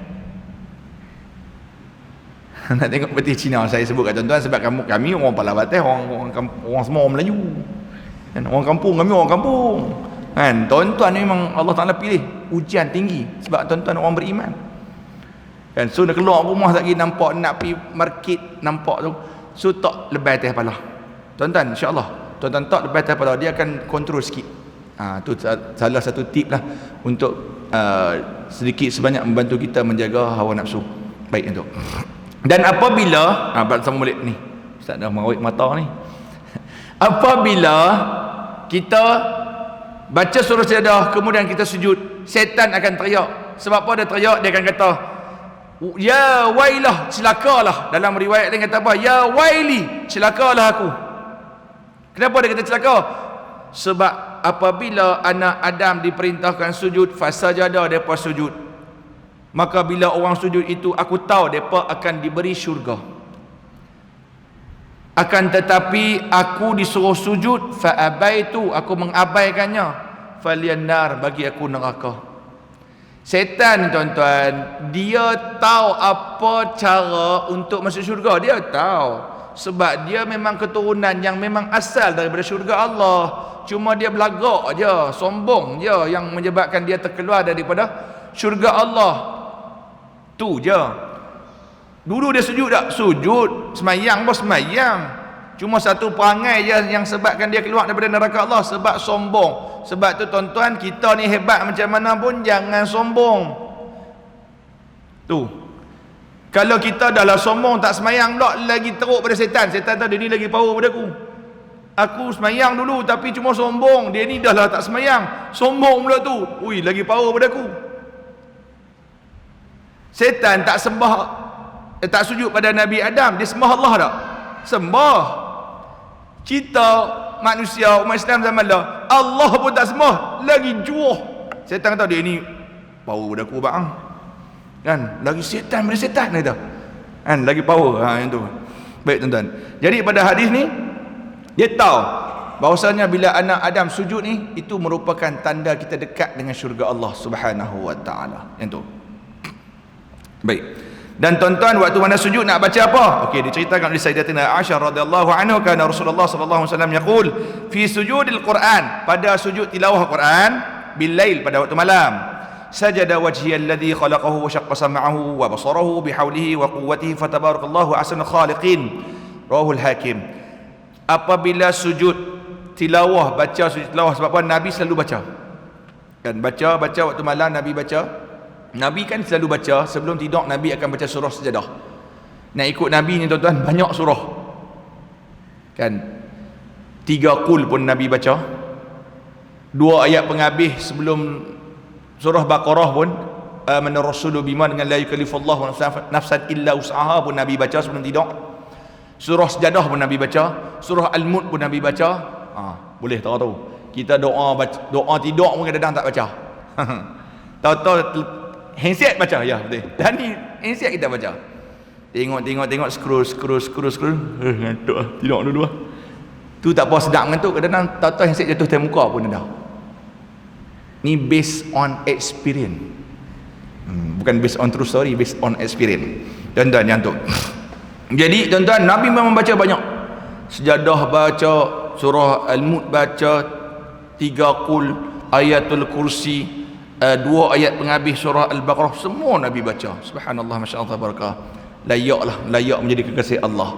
Nak tengok betis Cina, saya sebut kat tuan-tuan sebab kami orang Pala Batas, orang semua orang Melayu kan, orang kampung, kami orang kampung kan. Tuan-tuan memang Allah Ta'ala pilih ujian tinggi sebab tuan-tuan orang beriman kan. So dah keluar rumah lagi nampak nak pergi market, nampak tu, so tak lebay atas kepala tuan-tuan. InsyaAllah tuan-tuan tak lebay atas kepala, dia akan kontrol sikit. Tu salah satu tip lah untuk sedikit sebanyak membantu kita menjaga hawa nafsu. Baik untuk. Dan apabila sama balik ni, Ustaz dah marik mata ni. Apabila kita baca surah Sajdah kemudian kita sujud, syaitan akan teriak. Sebab apa dia teriak? Dia akan kata, ya wailah, celakalah. Dalam riwayat dia kata apa? Ya waili, celakalah aku. Kenapa dia kata celaka? Sebab apabila anak Adam diperintahkan sujud, fasajada, depa sujud. Maka bila orang sujud itu, aku tahu depa akan diberi syurga. Akan tetapi aku disuruh sujud, fa abaitu, aku mengabaikannya, falyannar, bagi aku neraka. Setan tuan-tuan, dia tahu apa cara untuk masuk syurga, dia tahu. Sebab dia memang keturunan yang memang asal daripada syurga Allah. Cuma dia belagak je, sombong je yang menyebabkan dia terkeluar daripada syurga Allah. Tu je. Dulu dia sujud tak? Sujud. Semayang pun semayang. Cuma satu perangai je yang sebabkan dia keluar daripada neraka Allah, sebab sombong. Sebab tu tuan-tuan, kita ni hebat macam mana pun jangan sombong. Tu. Kalau kita dah lah sombong, tak semayang pula, lagi teruk pada setan. Setan tahu dia ni lagi power pada aku. Aku semayang dulu tapi cuma sombong. Dia ni dah lah tak semayang, sombong pula tu. Ui, lagi power pada aku. Setan tak sembah, tak sujud pada Nabi Adam, dia sembah Allah tak? Sembah. Kita manusia umat Islam zaman dah, Allah pun tak sembah, lagi juah. Setan kata dia ni power pada aku bang. Kan? Lagi setan pada setan dia. Kan? Lagi power. Yang tu. Baik tuan-tuan. Jadi pada hadis ni dia tahu bahawasanya bila anak Adam sujud ni, itu merupakan tanda kita dekat dengan syurga Allah Subhanahu wa taala. Yang tu. Baik. Dan tuan-tuan, waktu mana sujud nak baca apa? Okey, diceritakan oleh Sayyidatina Aisyah radhiyallahu anha, kana Rasulullah sallallahu alaihi wasallam yaqul fi sujudil Quran, pada sujud tilawah Quran, bil lail, pada waktu malam, sajada wajhi alladhi khalaqahu wa shaqqa sam'ahu wa basarahu bihaulihi wa quwwatihi fatabarakallahu ahsanul khaliqin. Rawahul Hakim. Apabila sujud tilawah, baca sujud tilawah, sebab apa? Nabi selalu baca. Kan baca waktu malam Nabi baca. Nabi kan selalu baca, sebelum tidur Nabi akan baca surah Sajadah. Nak ikut Nabi ni tuan-tuan, banyak surah. Kan 3 qul pun Nabi baca. 2 ayat penghabis sebelum surah Baqarah pun amana rasulu bima dengan la yukallifullahu nafsan illa wus'aha pun Nabi baca sebelum tidur. Surah Sajadah pun Nabi baca, surah Al-Mulk pun Nabi baca. Boleh tahu. Kita doa tidur pun kadang-kadang tak baca. Tahu-tahu handset baca, ya betul. Dan ni handset kita baca. Tengok scroll. Ngantuk lah, tidur dulu lah. Tu tak apa sedap ngantuk, kadang-kadang tahu-tahu handset jatuh atas muka pun dah. Ni based on experience. Bukan based on true story, based on experience. Tuan-tuan yang tu. Jadi tuan-tuan, Nabi memang baca banyak. Sajadah baca, surah Al-Mulk baca, 3 qul, ayatul kursi, 2 ayat penghabis surah Al-Baqarah, semua Nabi baca. Subhanallah, masya-Allah, barakah. Layak menjadi kekasih Allah.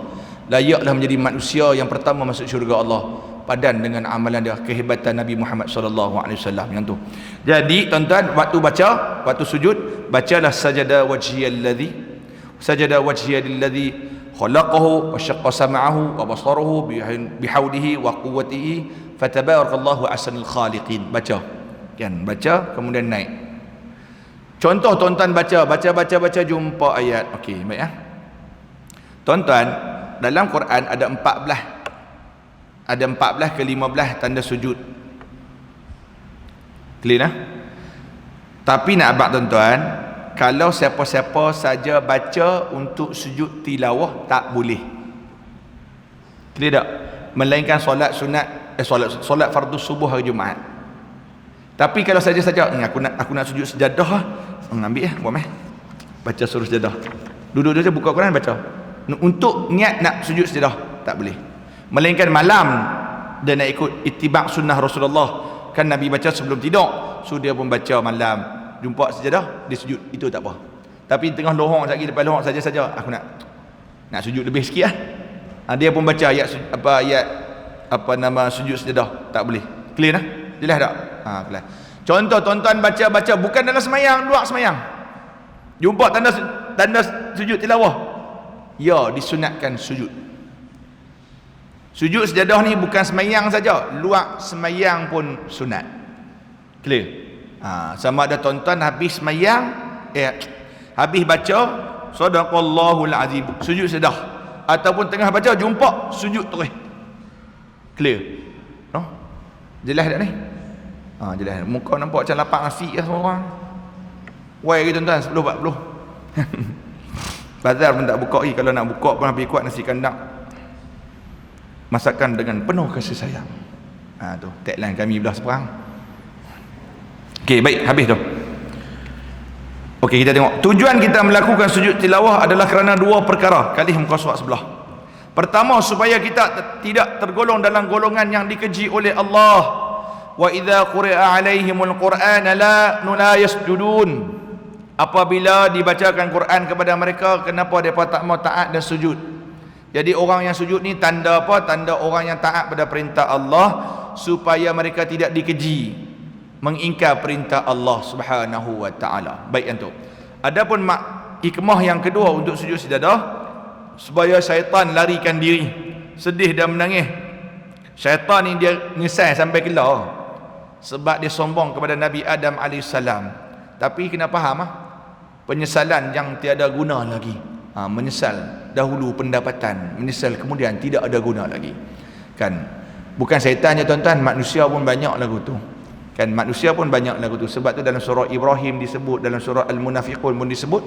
Layaklah menjadi manusia yang pertama masuk syurga Allah. Padan dengan amalan dia, kehebatan Nabi Muhammad sallallahu alaihi wasallam yang tu. Jadi tuan-tuan, waktu sujud, bacalah sajada wajhiyalladzi khalaqahu wa syaqqa sam'ahu wa basarahu bihaulihi wa quwwatihi fatabarakallahu ahsanul khaliqin. Baca kemudian naik. Contoh tuan-tuan baca jumpa ayat. Okey, baik ya. Tuan-tuan, dalam Quran ada 14 ke 15 tanda sujud. Clear nah? Tapi nak abad tuan-tuan, kalau siapa-siapa saja baca untuk sujud tilawah tak boleh. Clear tak? Melainkan solat sunat, solat fardu subuh hari Jumaat. Tapi kalau saja-saja aku nak sujud sejadah lah, ambil buat baca surah sejadah. Duduk je buka Quran baca. Untuk niat nak sujud sejadah tak boleh. Melainkan malam dia nak ikut ittiba' sunnah Rasulullah. Kan Nabi baca sebelum tidur, so dia pun baca malam. Jumpa sejadah, dia sujud, itu tak apa. Tapi tengah lohong lagi, depan lohong saja-saja aku nak sujud lebih sikit lah. Dia pun baca ayat sujud sejadah, tak boleh. Clear dah? Jelas tak? Clear. Contoh tuan-tuan baca bukan dalam semayang, luar semayang. Jumpa tanda sujud tilawah. Ya, disunatkan sujud. Sujud sejadah ni bukan semayang saja, luar semayang pun sunat. Clear? Sama ada tuan-tuan habis semayang, habis baca sadaqallahul azim, sujud sejadah, ataupun tengah baca jumpa sujud terus. Clear? No? Jelas tak ni? Jelas. Muka nampak macam lapak nasi lah semua orang. Wai ke tuan-tuan, 10.40. Bazar pun tak buka lagi. Kalau nak buka pun habis kuat nasi kandang. Masakan dengan penuh kasih sayang. Tu tagline kami belah seberang. Okey, baik, habis tu. Okey, kita tengok. Tujuan kita melakukan sujud tilawah adalah kerana 2 perkara. Kali muka surat sebelah. Pertama, supaya kita tidak tergolong dalam golongan yang dikeji oleh Allah. Wa idza quri'a 'alaihimul qur'an la yasjudun. Apabila dibacakan Quran kepada mereka, kenapa mereka tak mau taat dan sujud? Jadi orang yang sujud ni tanda apa? Tanda orang yang taat pada perintah Allah, supaya mereka tidak dikeji mengingkar perintah Allah Subhanahu wa taala. Baik yang tu. Adapun hikmah yang kedua untuk sujud sejadah, supaya syaitan larikan diri, sedih dan menangis. Syaitan ni dia ngesai sampai kelar sebab dia sombong kepada Nabi Adam AS. Tapi kena faham penyesalan yang tiada guna lagi. Menyesal dahulu pendapatan, menyesal kemudian tidak ada guna lagi. Kan? Bukan syaitan je tuan-tuan, manusia pun banyak lagu tu. Kan, manusia pun banyak lagu tu. Sebab tu dalam surah Ibrahim disebut, dalam surah Al-Munafiqun pun disebut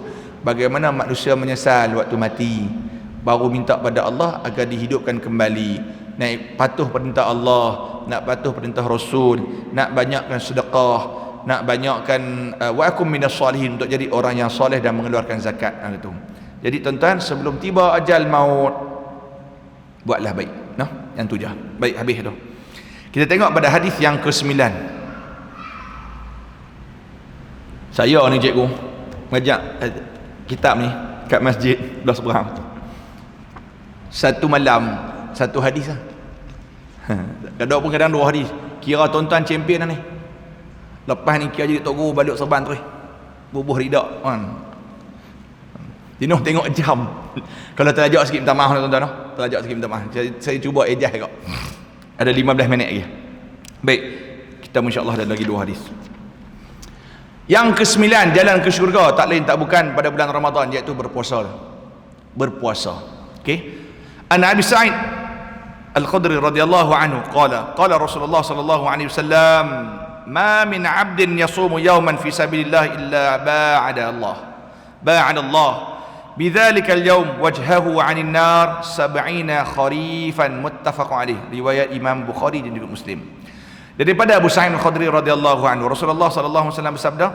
bagaimana manusia menyesal waktu mati, baru minta pada Allah agar dihidupkan kembali, nak patuh perintah Allah, nak patuh perintah Rasul, nak banyakkan sedekah, nak banyakkan wa akum minas salihin, untuk jadi orang yang soleh dan mengeluarkan zakat. Itu. Jadi tuan-tuan, sebelum tiba ajal maut, buatlah baik. Yang tu je. Baik, habis tu. Kita tengok pada hadis yang ke-9. Saya ni cikgu ngajak kitab ni kat masjid belah seberang. Satu malam satu hadis lah. Kadang pun kadang 2 hadis. Kira tuan-tuan champion lah ni. Lepas ni kira jadi tok guru balik serban terus. Bubuh ridak kan. Tino tengok jam. Kalau terlajak sikit minta maaf tuan-tuan. Terlajak sikit minta maaf. Saya cuba adjust kau. Ada 15 minit lagi. Baik. Kita insya-Allah ada lagi 2 hadis. Yang kesembilan, jalan ke syurga tak lain tak bukan pada bulan Ramadan, iaitu berpuasa. Berpuasa. Okey. An Abi Sa'id Al-Khudri radhiyallahu anhu qala Rasulullah sallallahu alaihi wasallam, ma min 'abdin yasumu yawman fi sabilillah illa ba'ada Allah bidzalika al-yawm wajhahu 'anil nar 70 kharifan, muttafaq alaih. Riwayat Imam Bukhari dan juga Muslim. Daripada Abu Sa'id Al-Khudri radhiyallahu anhu, Rasulullah sallallahu alaihi wasallam bersabda,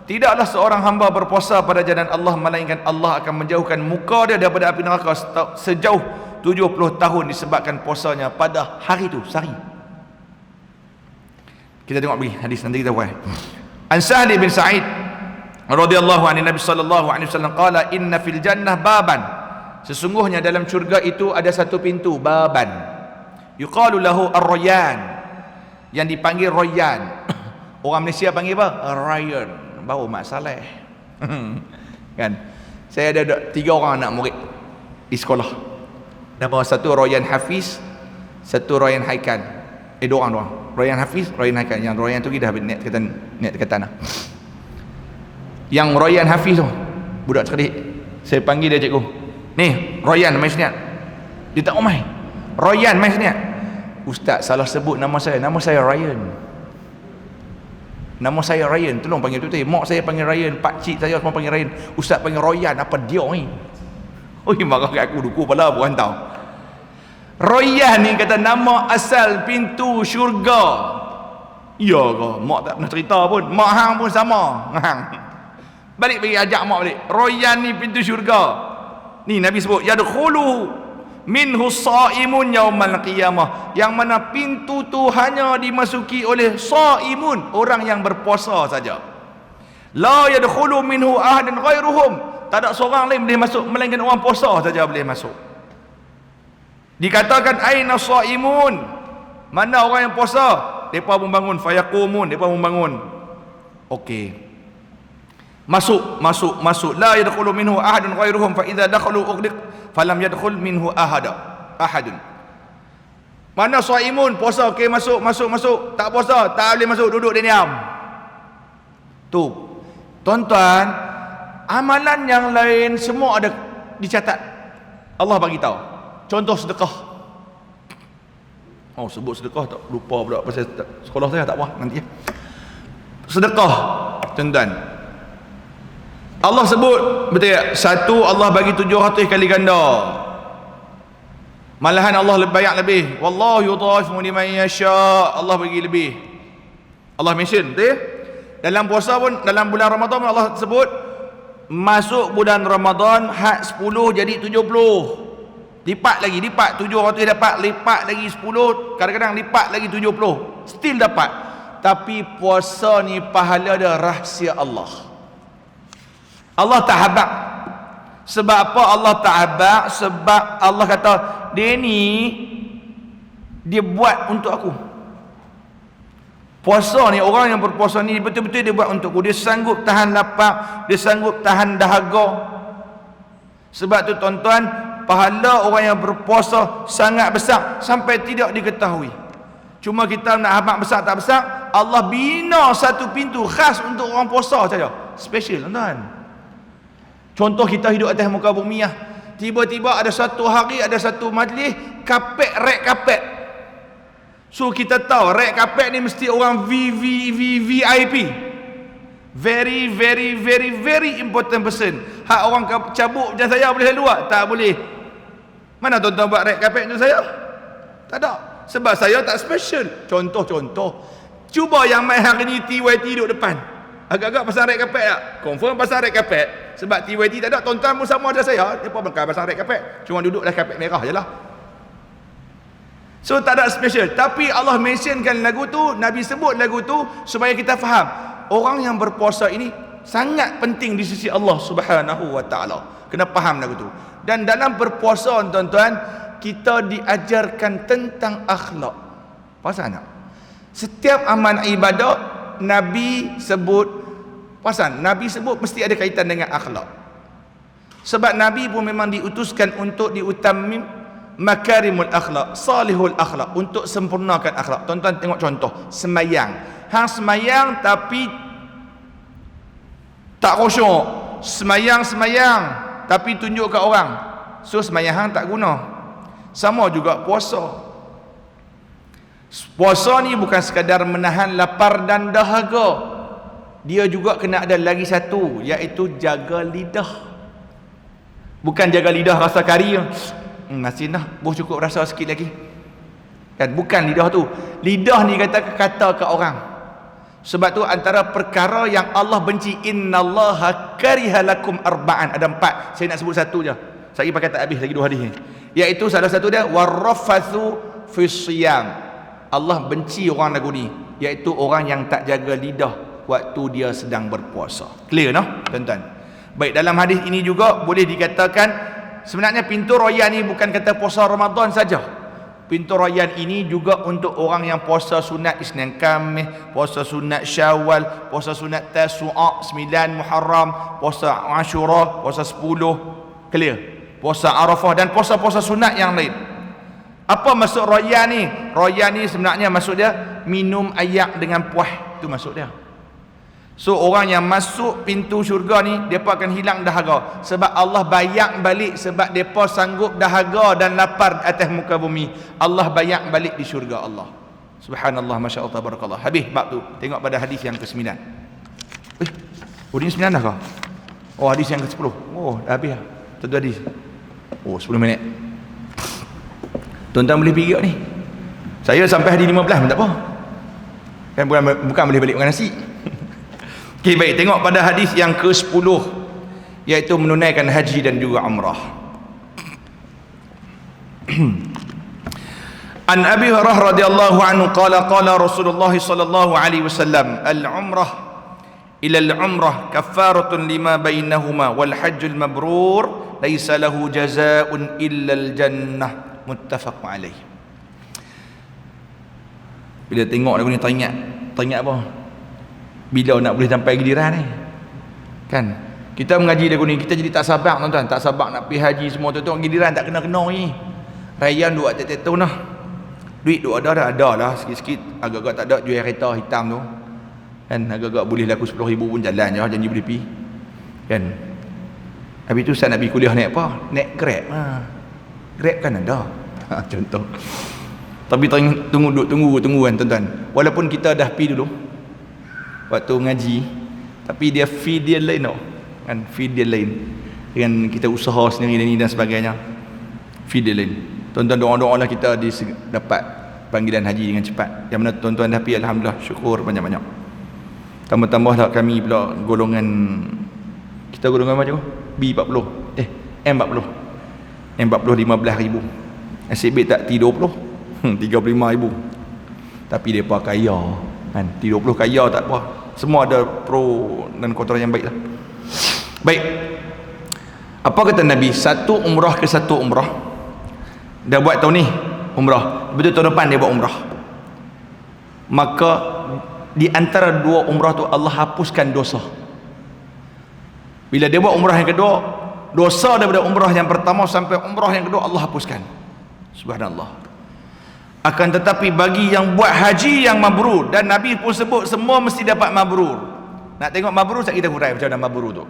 tidaklah seorang hamba berpuasa pada jalan Allah melainkan Allah akan menjauhkan muka dia daripada api neraka sejauh 70 tahun disebabkan puasanya pada hari itu, sehari. Kita tengok lagi hadis, nanti kita buat. An Sahli bin Sa'id radhiyallahu anhu, Nabi sallallahu alaihi wasallam qala, inna fil jannah baban, sesungguhnya dalam syurga itu ada satu pintu, baban, yuqalu lahu ar-rayyan, yang dipanggil Rayyan. Orang Malaysia panggil apa? Rayyan. Baru Mak Saleh. Kan? Saya ada 3 orang anak murid di sekolah. Nama satu Rayyan Hafiz, satu Rayyan Haikal. 2 orang. Rayyan Hafiz, Rayyan Haikal. Yang Rayyan tu kita net ke tanah. Yang Rayyan Hafiz tu budak cerdik. Saya panggil dia, cikgu. Ni, Rayyan mai sini. Dia tak mau mai. Rayyan mai sini. Ustaz salah sebut nama saya Ryan. Nama saya Ryan, tolong panggil tu. Mak saya panggil Ryan, pak cik saya semua panggil Ryan. Ustaz panggil Ryan, apa dia ni? Oi, marah kat aku, duku pala bukan tahu. Ryan ni kata nama asal pintu syurga. Ya ke? Mak tak pernah cerita pun. Mak hang pun sama. Hang. Balik pergi ajak mak balik. Ryan ni pintu syurga. Ni Nabi sebut yadkhulu minhu sa'imun yaumal qiyamah, yang mana pintu tu hanya dimasuki oleh sa'imun, orang yang berpuasa saja. La yadkhulu minhu ahadun ghairuhum, tak ada seorang lain boleh masuk melainkan orang puasa saja boleh masuk. Dikatakan aina sa'imun, mana orang yang puasa? Depa pun bangun, fayaqumun, depa pun bangun. Okey, masuk. La yadkhulu minhu ahadun ghairuhum, fa idza dakhalu ughliq falam yadkhul minhu ahadun. Mana shaimun, puasa, okey, masuk. Tak puasa, tak boleh masuk, duduk dia diam. Tu. Tuan-tuan, amalan yang lain semua ada dicatat. Allah bagi tahu. Contoh sedekah. Oh, sebut sedekah tak lupa pula pasal sekolah saya, tak apa nanti ya. Sedekah, tuan-tuan. Allah sebut, betul tak? Satu, Allah bagi 700 kali ganda. Malahan Allah banyak lebih. Wallahu yudha'ifu liman yasha. Allah bagi lebih. Allah mention, betul tak? Dalam puasa pun, dalam bulan Ramadan pun Allah sebut, masuk bulan Ramadan had 10 jadi 70. Lipat 700 dapat, lipat lagi 10, kadang-kadang lipat lagi 70. Still dapat. Tapi puasa ni pahala dia rahsia Allah. Allah tak habaq. Sebab apa Allah tak habaq? Sebab Allah kata dia ni dia buat untuk aku. Puasa ni, orang yang berpuasa ni betul-betul dia buat untuk aku. Dia sanggup tahan lapar, dia sanggup tahan dahaga. Sebab tu tuan-tuan, pahala orang yang berpuasa sangat besar sampai tidak diketahui. Cuma kita nak habaq besar tak besar, Allah bina satu pintu khas untuk orang puasa saja. Special tuan-tuan. Contoh kita hidup atas muka bumi lah. Tiba-tiba ada satu hari, ada satu majlis, rek kapet. So kita tahu rek kapet ni mesti orang VIP. Very important person. Hak orang cabut macam saya boleh lalu tak? Tak boleh. Mana tuan-tuan buat rek kapet macam saya? Tak ada. Sebab saya tak special. Contoh. Cuba yang main hari ni TYT duduk depan. Agak-agak pasang rek kapet tak? Confirm pasang rek kapet. Sebab TYT tak ada, tuan-tuan pun sama ada saya. Dia pun bukan pasang rek kapet. Cuma duduklah kapet merah je lah. So tak ada special. Tapi Allah mentionkan lagu tu, Nabi sebut lagu tu supaya kita faham. Orang yang berpuasa ini sangat penting di sisi Allah Subhanahu wa ta'ala. Kena faham lagu tu. Dan dalam berpuasa tuan-tuan, kita diajarkan tentang akhlak. Pasal tak? Setiap amal ibadat Nabi sebut, pasal Nabi sebut mesti ada kaitan dengan akhlak. Sebab Nabi pun memang diutuskan untuk diutammim makarimul akhlak, salihul akhlak, untuk sempurnakan akhlak. Tuan-tuan tengok contoh semayang. Hang semayang tapi Tak khusyuk, semayang tapi tunjuk kat orang, so semayang hang tak guna. Sama juga puasa. Puasa ni bukan sekadar menahan lapar dan dahaga, dia juga kena ada lagi satu, iaitu jaga lidah. Bukan jaga lidah rasa kari, masih dah, boleh cukup rasa sikit lagi, kan? Bukan lidah tu. Lidah ni kata ke orang. Sebab tu antara perkara yang Allah benci, innallaha karihalakum arba'an, ada 4, saya nak sebut satu je, saya pakai tak habis lagi 2 hadis ni, iaitu salah satu dia warrafathu fi siyam. Allah benci orang lagu ni, iaitu orang yang tak jaga lidah waktu dia sedang berpuasa. Clear no tuan-tuan? Baik, dalam hadis ini juga boleh dikatakan sebenarnya pintu raya ni bukan kata puasa Ramadan saja. Pintu raya ini juga untuk orang yang puasa sunat Isnin Khamis, puasa sunat Syawal, puasa sunat Tasu'a, 9 Muharram, puasa Ashura, puasa 10, clear, puasa Arafah dan puasa-puasa sunat yang lain. Apa maksud raya ni? Raya ni sebenarnya maksud dia minum ayak dengan puas, itu maksud dia. So orang yang masuk pintu syurga ni, mereka akan hilang dahaga, sebab Allah bayar balik, sebab mereka sanggup dahaga dan lapar atas muka bumi, Allah bayar balik di syurga Allah. Subhanallah, Masya Allah, Barakallah. Habis bab tu, tengok pada hadis yang ke-9. Oh ini 9 dah kah? Oh hadis yang ke-10. Oh dah habis dah. Tentu hadis. Oh 10 minit. Tuan-tuan boleh pergi ni. Saya sampai hadis 15 pun tak apa. Kan bukan boleh balik makan nasi. Okey, baik, tengok pada hadis yang ke-10, iaitu menunaikan haji dan juga umrah. An Abi Hurairah radhiyallahu anhu qala qala Rasulullah sallallahu alaihi wasallam al-umrah ila al-umrah kaffaratun lima bainahuma wal hajjul mabrur laisa lahu jazaa'un illa al-jannah, muttafaq alaih. Bila tengok lagu ni teringat apa? Bila nak boleh sampai giliran ni, kan? Kita mengaji lagu ni, kita jadi tak sabar tuan-tuan, tak sabar nak pergi haji semua tuan-tuan, giliran tak kena-kena ni. Rayyan duk atas tahun dah. Duit duk ada lah sikit-sikit, agak-agak tak ada jual kereta hitam tu. Kan agak-agak boleh laku 10,000 pun jalan je, janji boleh pergi. Kan? Habis tu saya nak pergi kuliah naik apa? Naik Grab. Grab kan ada. Contoh. Tapi tunggu kan tuan-tuan. Walaupun kita dah pergi dulu waktu ngaji, tapi dia fee dia lain tau. Kan fee dia lain. Dengan kita usaha sendiri dan sebagainya. Fee dia lain. Tuan-tuan doa-doa lah kita dapat panggilan haji dengan cepat. Yang mana tuan-tuan dah pergi, alhamdulillah, syukur banyak-banyak. Tambah-tambahlah kami pula golongan, kita golongan macam B40, M40. M40 15,000. Nasib baik tak T20, 35,000. Tapi mereka kaya kan, T20 kaya tak apa, semua ada pro dan kontra yang baik lah. Baik, apa kata Nabi? Satu umrah ke satu umrah. Dah buat tahun ni umrah, betul tahun depan dia buat umrah, maka di antara dua umrah tu Allah hapuskan dosa. Bila dia buat umrah yang kedua, dosa daripada umrah yang pertama sampai umrah yang kedua Allah hapuskan. Subhanallah. Akan tetapi bagi yang buat haji yang mabrur, dan Nabi pun sebut semua mesti dapat mabrur. Nak tengok mabrur, saya kita hurai macam mana mabrur tu.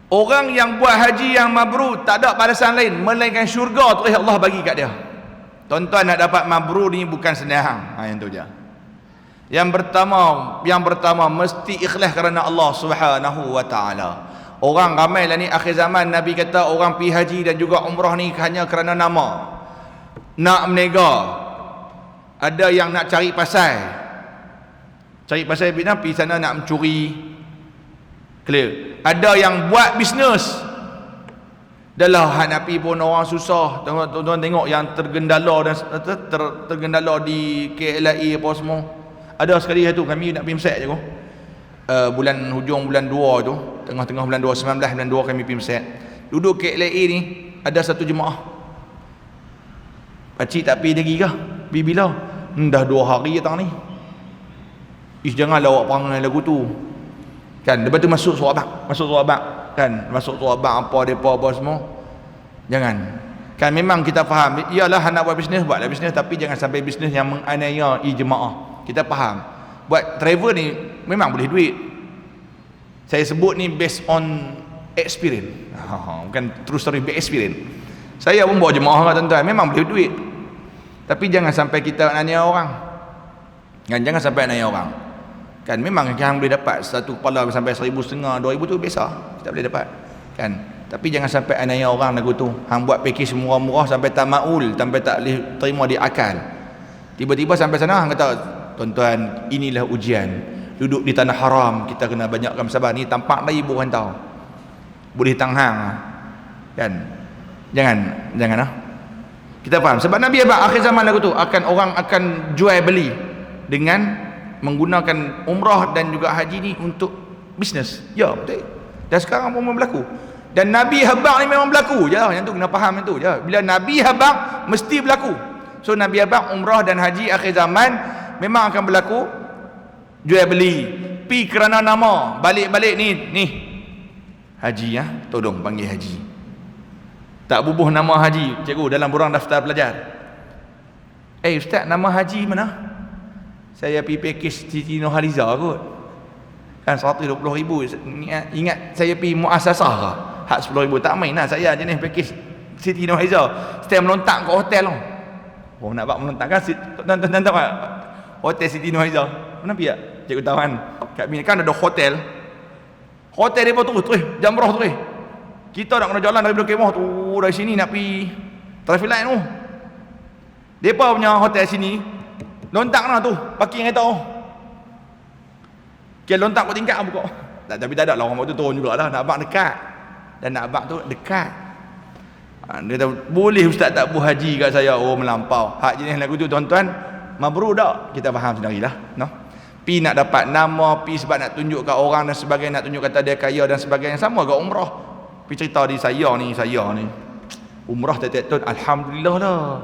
Orang yang buat haji yang mabrur tak ada balasan lain melainkan syurga terus Allah bagi kat dia. Tuan-tuan, nak dapat mabrur ni bukan senang. Yang tu je. Yang pertama mesti ikhlas kerana Allah Subhanahu wa taala. Orang ramai lah ni akhir zaman, Nabi kata orang pergi haji dan juga umrah ni hanya kerana nama, nak menega. Ada yang nak cari pasal pergi sana nak mencuri, clear. Ada yang buat bisnes. Dalam Hanafi pun orang susah. Tuan-tuan tengok yang tergendala dan tergendala di KLIA apa semua. Ada sekali tu kami nak pergi Mesir je ko. Hujung bulan 2 tu, tengah-tengah bulan 2, 19 bulan 2 kami pergi Mesir. Duduk KLIA ni ada satu jemaah. Pakcik tak pergi lagi kah? Pergi bila? Dah 2 hari datang ni. Janganlah awak perangai lagu tu. Kan, lepas tu masuk surat abang kan, masuk surat abang apa depa apa semua. Jangan. Kan memang kita faham, iyalah nak buat bisnes, buatlah bisnes, tapi jangan sampai bisnes yang menganiaya jemaah. Kita faham. Buat travel ni memang boleh duit. Saya sebut ni based on experience. Bukan true story, based experience. Saya pun bawa jemaah kat tuan-tuan, memang boleh duit. Tapi jangan sampai kita nanya orang. Kan, jangan sampai nanya orang. Kan memang yang boleh dapat satu kepala sampai 1,500, 2,000 tu biasa. Kita boleh dapat. Kan? Tapi jangan sampai nanya orang lagu tu. Hang buat package murah-murah sampai tak maul, sampai tak boleh terima di akal. Tiba-tiba sampai sana hang kata, tuan-tuan, inilah ujian. Duduk di tanah haram, kita kena banyakkan sabar. Ni tampak dah ibu rantau. Boleh tanghang. Kan? Jangan lah. Kita faham. Sebab Nabi abang akhir zaman lagu tu orang akan jual beli dengan menggunakan umrah dan juga haji ni untuk bisnes. Ya, betul. Dan sekarang pun berlaku. Dan Nabi habang ni memang berlaku je lah. Yang tu kena faham yang tu je. Bila Nabi habang mesti berlaku. So Nabi habang umrah dan haji akhir zaman memang akan berlaku jual beli. Pi kerana nama, balik-balik ni haji ya, tolong panggil haji. Tak bubuh nama haji, cikgu dalam borang daftar pelajar. Ustaz, nama haji mana? Saya pergi package Siti Nurhaliza kot. Kan 120,000. Ingat saya pergi muasasah ke? Hak 10,000. Tak main lah saya jenis package Siti Nurhaliza. Setiap melontak ke hotel lah. Oh, nak buat melontak kan? Tuan-tuan tahu tak? Hotel Siti Nurhaliza. Mana pergi tak? Cikgu tahu kan? Kat Mina kan ada hotel. Hotel dia pun terus jamrah terus. Kita nak kena jalan dari kemah tu, dari sini nak pergi traffic light tu. Depa punya hotel sini lontak lah tu, parking kereta tu. Kira lontak kat tingkat buka. Tapi tak ada lah orang tu turun jugalah, nak abang dekat. Dan nak abang tu dekat. Dia kata, boleh ustaz tak buh haji kat saya? Oh, melampau. Hak jenis lagu tu tuan-tuan, mabrur tak? Kita faham sendirilah, no? Pi nak dapat nama, pi sebab nak tunjuk kat orang dan sebagainya, nak tunjuk kata dia kaya dan sebagainya. Sama kat umrah. Pi cerita di saya ni umrah tiap-tiap tahun, alhamdulillah lah.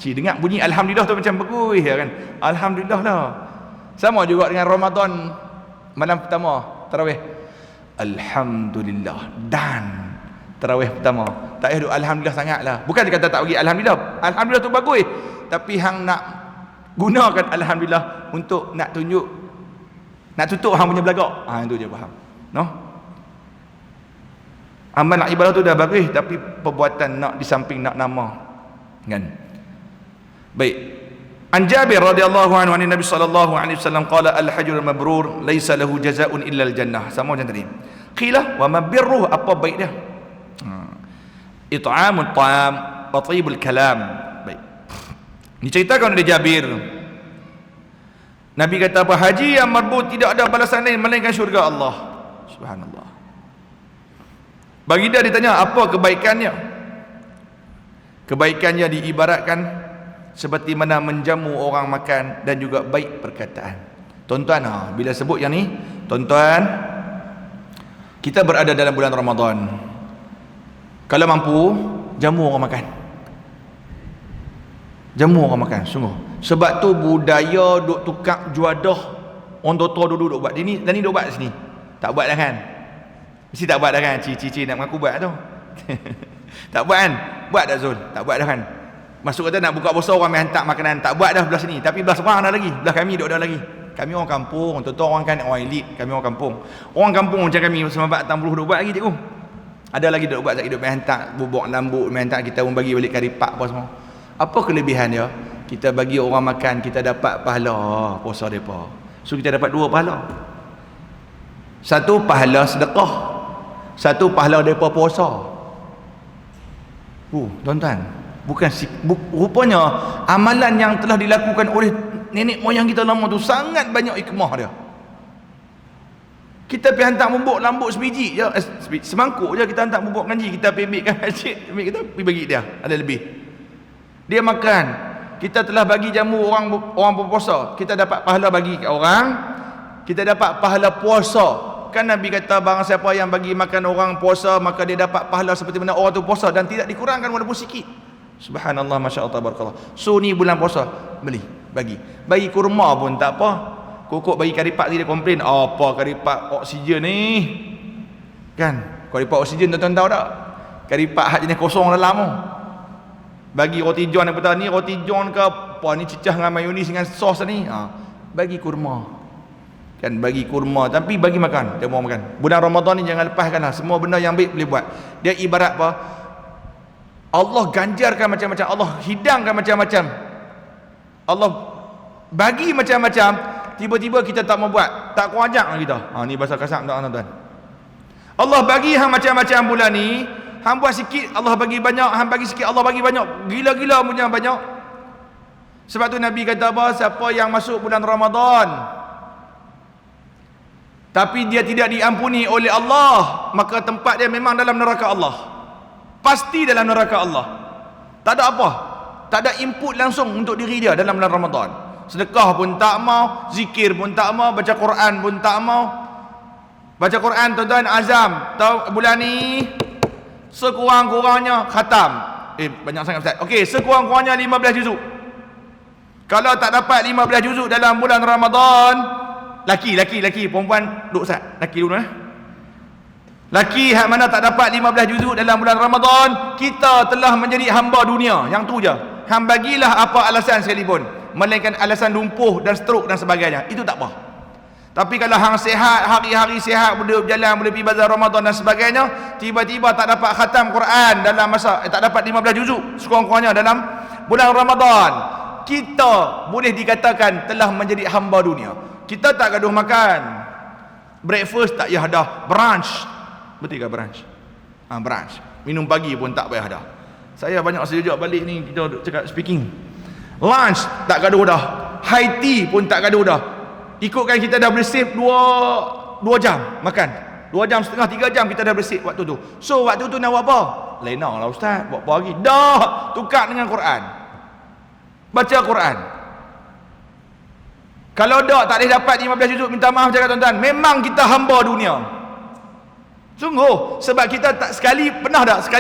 Cik dengar bunyi alhamdulillah tu macam bagus ya kan. Alhamdulillah lah. Sama juga dengan Ramadan malam pertama tarawih. Alhamdulillah. Dan tarawih pertama tak payah duk alhamdulillah sangatlah. Bukan dia kata tak bagi alhamdulillah. Alhamdulillah tu bagus. Tapi hang nak gunakan alhamdulillah untuk nak tunjuk, nak tutup hang punya belagak. Itu je faham. No? Amal nak ibadah tu dah bagus, tapi perbuatan nak di samping nak nama. Kan? Baik. An Jabir radhiyallahu anhu an Nabi sallallahu alaihi wasallam qala al-hajjul mabrur laisa lahu jazaa'un illa al-jannah. Sama macam tadi. Qila wa ma birruh, apa baik dia? It'amut ta'am wa tayyibul kalam. Baik. Diceritakan oleh Jabir. Nabi kata apa? Haji yang mabrur tidak ada balasan lain melainkan syurga Allah. Subhanallah. Bagi dia ditanya apa kebaikannya? Kebaikannya diibaratkan seperti mana menjamu orang makan dan juga baik perkataan. Tuan-tuan, bila sebut yang ni, tuan-tuan, kita berada dalam bulan Ramadan. Kalau mampu, jamu orang makan. Jamu orang makan, sungguh. Sebab tu budaya duk tukar juadah, orang tua duduk buat. Dan ni duk buat sini. Tak buat dah kan? Mesti tak buat dah kan? Cici nak mengaku buat tu. Tak buat kan? Buat dah Zul? Tak buat dah kan? Masuk kata nak buka puasa orang main hantar makanan. Tak buat dah belah sini. Tapi belah seberang dah lagi. Belah kami duduk dah lagi. Kami orang kampung. Tuan-tuan orang kan orang elit. Kami orang kampung. Orang kampung macam kami semabak tambuluh duk buat lagi cikgu. Ada lagi duk buat lagi duk main hantar bubuk lambuk, main hantar kita pun bagi balik karipak apa semua. Apa kelebihan dia? Kita bagi orang makan, kita dapat pahala puasa depa. So kita dapat dua pahala. Satu pahala sedekah. Satu pahala depa puasa. Tuan-tuan, rupanya amalan yang telah dilakukan oleh nenek moyang kita lama tu sangat banyak hikmah dia. Kita pergi hantar bubuk lambuk sebiji je, semangkuk je kita hantar bubuk ngaji, kita pergi ambilkan masjid, kita pergi bagi dia, ada lebih. Dia makan, kita telah bagi jamu orang berpuasa, kita dapat pahala bagi kat orang, kita dapat pahala puasa. Kan Nabi kata barang siapa yang bagi makan orang puasa maka dia dapat pahala seperti mana orang tu puasa dan tidak dikurangkan walaupun sikit. Subhanallah, masya-Allah, tabarakallah. So ni bulan puasa, bagi kurma pun tak apa. Kokok bagi karipak dia komplain, apa karipak oksigen ni? Kan? Karipak oksigen tuan-tuan tahu tak? Karipak hak jenis kosong dalam tu. Bagi roti john apa tahu ni, roti john ke apa ni, cicah dengan mayonis dengan sos ni. Bagi kurma. kan bagi kurma, tapi bagi makan, dia mau makan. Bulan Ramadan ni jangan lepaskanlah, semua benda yang baik boleh buat. Dia ibarat apa? Allah ganjarkan macam-macam, Allah hidangkan macam-macam, Allah bagi macam-macam, tiba-tiba kita tak mau buat, tak kuajak kita. Ni bahasa kasar tak tuan-tuan. Allah bagi hang macam-macam bulan ni, hang buat sikit Allah bagi banyak, hang bagi sikit Allah bagi banyak, gila-gila punya banyak. Sebab tu Nabi kata apa? Siapa yang masuk bulan Ramadan tapi dia tidak diampuni oleh Allah, maka tempat dia memang dalam neraka Allah, pasti dalam neraka Allah. Tak ada apa, tak ada input langsung untuk diri dia dalam bulan Ramadan. Sedekah pun tak mau, zikir pun tak mau, baca Quran pun tak mau. Baca Quran tuan-tuan azam, tahu bulan ni sekurang-kurangnya khatam. Banyak sangat Ustaz. Okey, sekurang-kurangnya 15 juzuk. Kalau tak dapat 15 juzuk dalam bulan Ramadan, laki, perempuan duduk Ustaz. Laki dulu Laki hak mana tak dapat 15 juzuk dalam bulan Ramadan, kita telah menjadi hamba dunia. Yang tu je. Hang bagilah apa alasan sekalipun, melainkan alasan lumpuh dan stroke dan sebagainya, itu tak apa. Tapi kalau hang sihat, hari-hari sihat, boleh berjalan, boleh pergi bazar Ramadan dan sebagainya, tiba-tiba tak dapat khatam Quran dalam masa tak dapat 15 juzuk sekurang-kurangnya dalam bulan Ramadan, kita boleh dikatakan telah menjadi hamba dunia. Kita tak gaduh makan, breakfast tak payah dah, brunch, betul ke brunch? Brunch, minum pagi pun tak payah dah. Saya banyak sejak balik ni kita cakap speaking. Lunch tak gaduh dah, high tea pun tak gaduh dah. Ikutkan kita dah bersih 2 jam makan, 2 jam setengah 3 jam kita dah bersih waktu tu. So waktu tu nak buat apa? Lena lah Ustaz, buat apa lagi? Dah tukar dengan Quran, baca Quran. Kalau tak boleh dapat 15 juzuk, minta maaf cakap tuan-tuan, memang kita hamba dunia. Sungguh, sebab kita tak sekali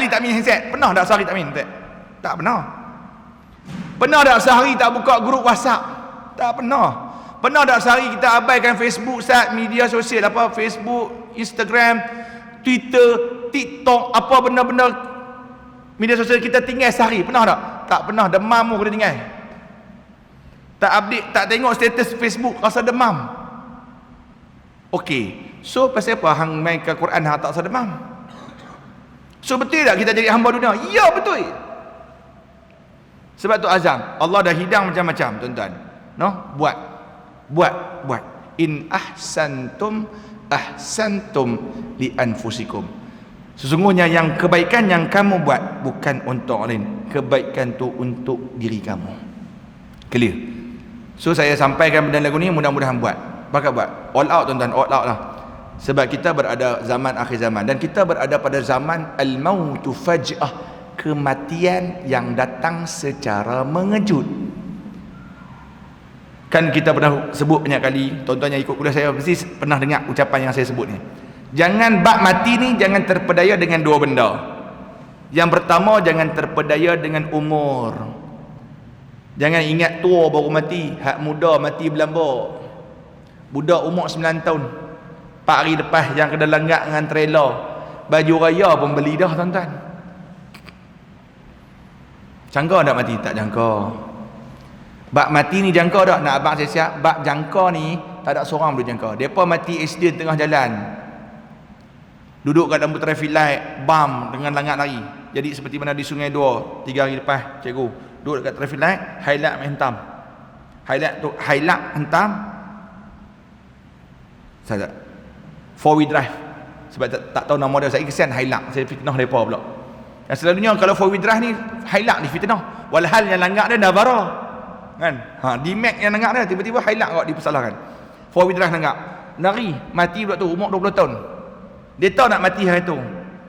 tak main handset? Pernah tak sehari tak main handset? Tak pernah. Pernah tak sehari tak buka grup WhatsApp? Tak pernah. Pernah tak sehari kita abaikan Facebook, media sosial apa, Facebook, Instagram, Twitter, TikTok, apa benda-benda media sosial kita tinggal sehari? Pernah tak? Tak pernah. Demam pun kita tinggal. Tak update, tak tengok status Facebook, rasa demam. Okey, so pasal apa hang main ke Quran hang tak rasa demam? So betul tak kita jadi hamba dunia? Ya betul. Sebab tu azam, Allah dah hidang macam-macam tuan-tuan. Buat. In ahsantum li anfusikum. Sesungguhnya yang kebaikan yang kamu buat bukan untuk orang lain, kebaikan tu untuk diri kamu. Clear? So saya sampaikan benda lagu ni, mudah-mudahan buat. Bakal buat. All out tuan-tuan, all out lah. Sebab kita berada zaman akhir zaman, dan kita berada pada zaman al-mautu faj'ah, kematian yang datang secara mengejut. Kan kita pernah sebut banyak kali, tuan-tuan yang ikut kuliah saya mesti pernah dengar ucapan yang saya sebut ni. Jangan bab mati ni jangan terpedaya dengan 2 benda. Yang pertama, jangan terpedaya dengan umur. Jangan ingat tua baru mati, hak muda mati berlambak. Budak umur 9 tahun 4 hari lepas yang kena langgak dengan trailer, baju raya pun beli dah tuan-tuan. Jangka tak mati? Tak jangka. Bab mati ni jangka tak? Nak abang saya siap. Bab jangka ni tak ada seorang boleh jangka. Depa mati accident tengah jalan, duduk kat lampu traffic light, bam dengan langat lari. Jadi seperti mana di Sungai Dua 3 hari lepas, cikgu duduk dekat traffic light, highlight hentam. Highlight tu, highlight hentam. Saya 4-wheel drive. Sebab tak tahu nama dia, saya kesian highlight. Saya fitnah depa pula. Dan selalunya kalau 4-wheel drive ni highlight di fitnah. Walhal yang langgak dia Navara. Kan? D-Max yang langgak dia tiba-tiba highlight kau dipersalahkan. 4-wheel drive langgak. Lari, mati pula tu umur 20 tahun. Dia tahu nak mati hari tu?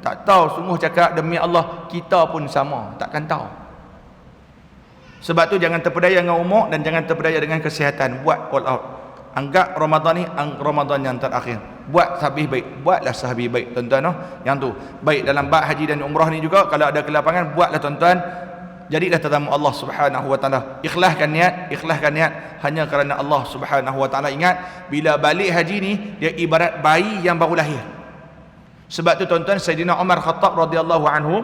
Tak tahu. Sungguh cakap demi Allah, kita pun sama, takkan tahu. Sebab tu jangan terpedaya dengan umur dan jangan terpedaya dengan kesihatan. Buat all out. Anggap Ramadan ni Ramadan yang terakhir. Buat sehabis baik. Buatlah sehabis baik tuan-tuan. Yang tu baik dalam bab haji dan umrah ni juga, kalau ada kelapangan buatlah tuan-tuan. Jadilah tetamu Allah Subhanahu wa taala. Ikhlaskan niat hanya kerana Allah Subhanahu wa taala. Ingat, bila balik haji ni dia ibarat bayi yang baru lahir. Sebab tu tuan-tuan, Sayyidina Umar Khattab radhiyallahu anhu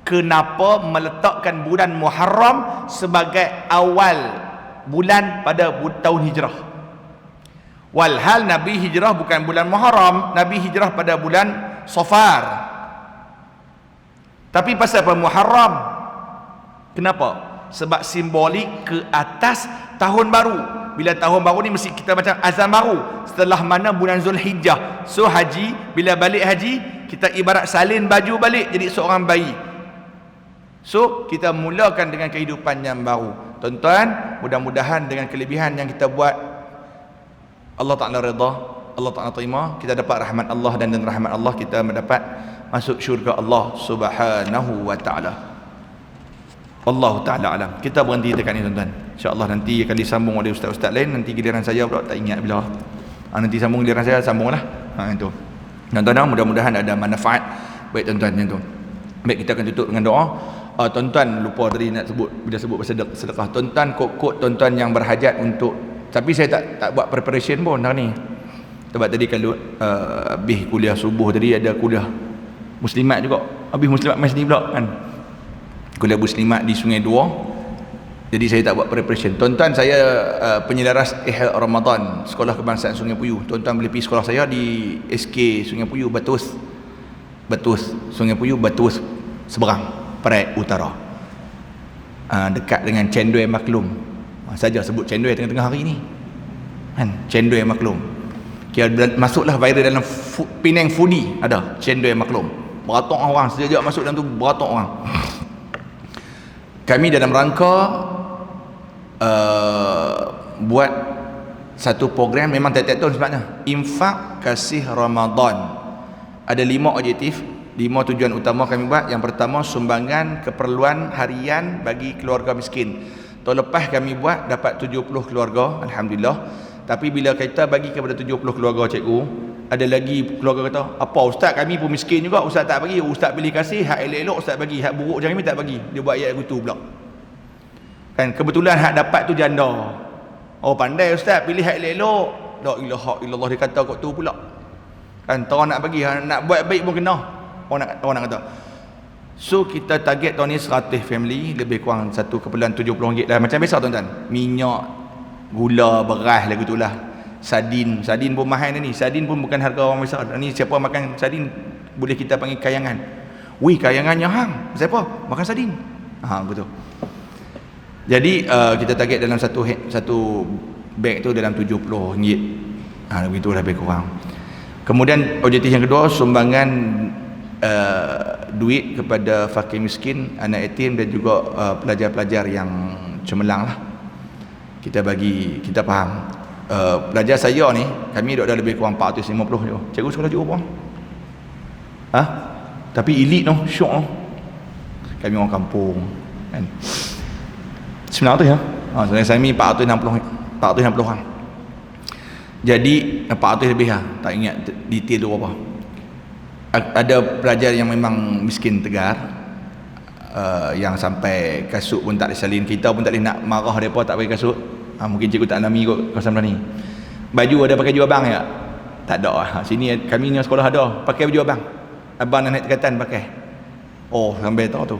kenapa meletakkan bulan Muharram sebagai awal bulan pada tahun hijrah? Walhal Nabi hijrah bukan bulan Muharram, Nabi hijrah pada bulan Safar. Tapi pasal apa Muharram? Kenapa? Sebab simbolik ke atas tahun baru. Bila tahun baru ni mesti kita macam azan baru. Setelah mana bulan Zulhijjah. So haji, bila balik haji, kita ibarat salin baju balik jadi seorang bayi. So kita mulakan dengan kehidupan yang baru. Tuan-tuan, mudah-mudahan dengan kelebihan yang kita buat, Allah Ta'ala redha, Allah Ta'ala terima, kita dapat rahmat Allah, dan dengan rahmat Allah kita mendapat masuk syurga Allah Subhanahu wa ta'ala. Allah Ta'ala alam. Kita berhenti dekat ni tuan-tuan. InsyaAllah nanti akan disambung oleh ustaz-ustaz lain. Nanti giliran saya pula tak ingat bila. Nanti sambung giliran saya, sambunglah. Itu. Tuan-tuan, mudah-mudahan ada manfaat. Baik tuan-tuan, yang tu. Baik, kita akan tutup dengan doa. Tuan-tuan lupa tadi nak sebut, bila sebut pasal sedekah. Tuan-tuan kod-kod tuan-tuan yang berhajat untuk, tapi saya tak buat preparation pun hari ni. Sebab tadi kalau habis kuliah subuh tadi ada kuliah muslimat juga. Habis muslimat masjid pula kan. Kuliah muslimat di Sungai Dua. Jadi saya tak buat preparation. Tuan-tuan, saya penyelaras Ihya Ramadan Sekolah Kebangsaan Sungai Puyuh. Tuan-tuan boleh pergi sekolah saya di SK Sungai Puyuh Batus. Sungai Puyuh Batus seberang Perak Utara. Dekat dengan Cendui Maklum. Saja sebut Cendui tengah-tengah hari ni. Kan? Cendui Maklum. Kira masuklah viral dalam Penang Foodie, ada Cendui Maklum. Beratok orang sejak masuk dalam tu, beratok orang. Kami dalam rangka buat satu program, memang tiap-tiap tahun sebenarnya, infak kasih Ramadan. Ada 5 objektif, 5 tujuan utama kami buat. Yang pertama, sumbangan keperluan harian bagi keluarga miskin. Tahun lepas kami buat dapat 70 keluarga, alhamdulillah. Tapi bila kita bagi kepada 70 keluarga cikgu, ada lagi keluarga kata, apa ustaz, kami pun miskin juga, ustaz tak bagi. Ustaz pilih kasih, hak elok-elok ustaz bagi, hak buruk jangan kami tak bagi. Dia buat ayat gitu pula. Kan kebetulan hak dapat tu janda. Oh pandai ustaz pilih hak elok-elok. La ilaha illallah, dia kata kok tu pula. Kan orang nak bagi, nak buat baik pun kena. Orang nak kata. So kita target tahun ni 100 family, lebih kurang satu keperluan RM70 lah. Macam biasa tuan-tuan. Minyak, gula, beras lagu itulah. Sardin pun mahal ni. Sardin pun bukan harga orang biasa. Ni siapa makan sardin boleh kita panggil kayangan. Wih, kayangannya hang. Siapa? Makan sardin. Betul. Jadi kita target dalam satu beg tu dalam RM70. Begitulah lebih kurang. Kemudian objektif yang kedua, sumbangan duit kepada fakir miskin, anak yatim dan juga pelajar-pelajar yang cemerlang lah. Kita bagi, kita faham. Pelajar saya ni, kami duduk dah lebih kurang 450 je. Cikgu sekolah cikgu apa? Tapi elit noh, syok noh. Kami orang kampung kan. 900 ya? Saya ni 460 orang. Jadi 400 lebih lah. Tak ingat detail tu apa. Ada pelajar yang memang miskin tegar, yang sampai kasut pun tak disalin. Kita pun tak boleh nak marah mereka tak bagi kasut. Mungkin cikgu tak alami kot kawasan ni. Baju ada pakai baju abang ya? Tak ada lah. Sini kami ni sekolah ada pakai baju abang. Abang nak naik tingkatan pakai. Oh sampai tahu tu.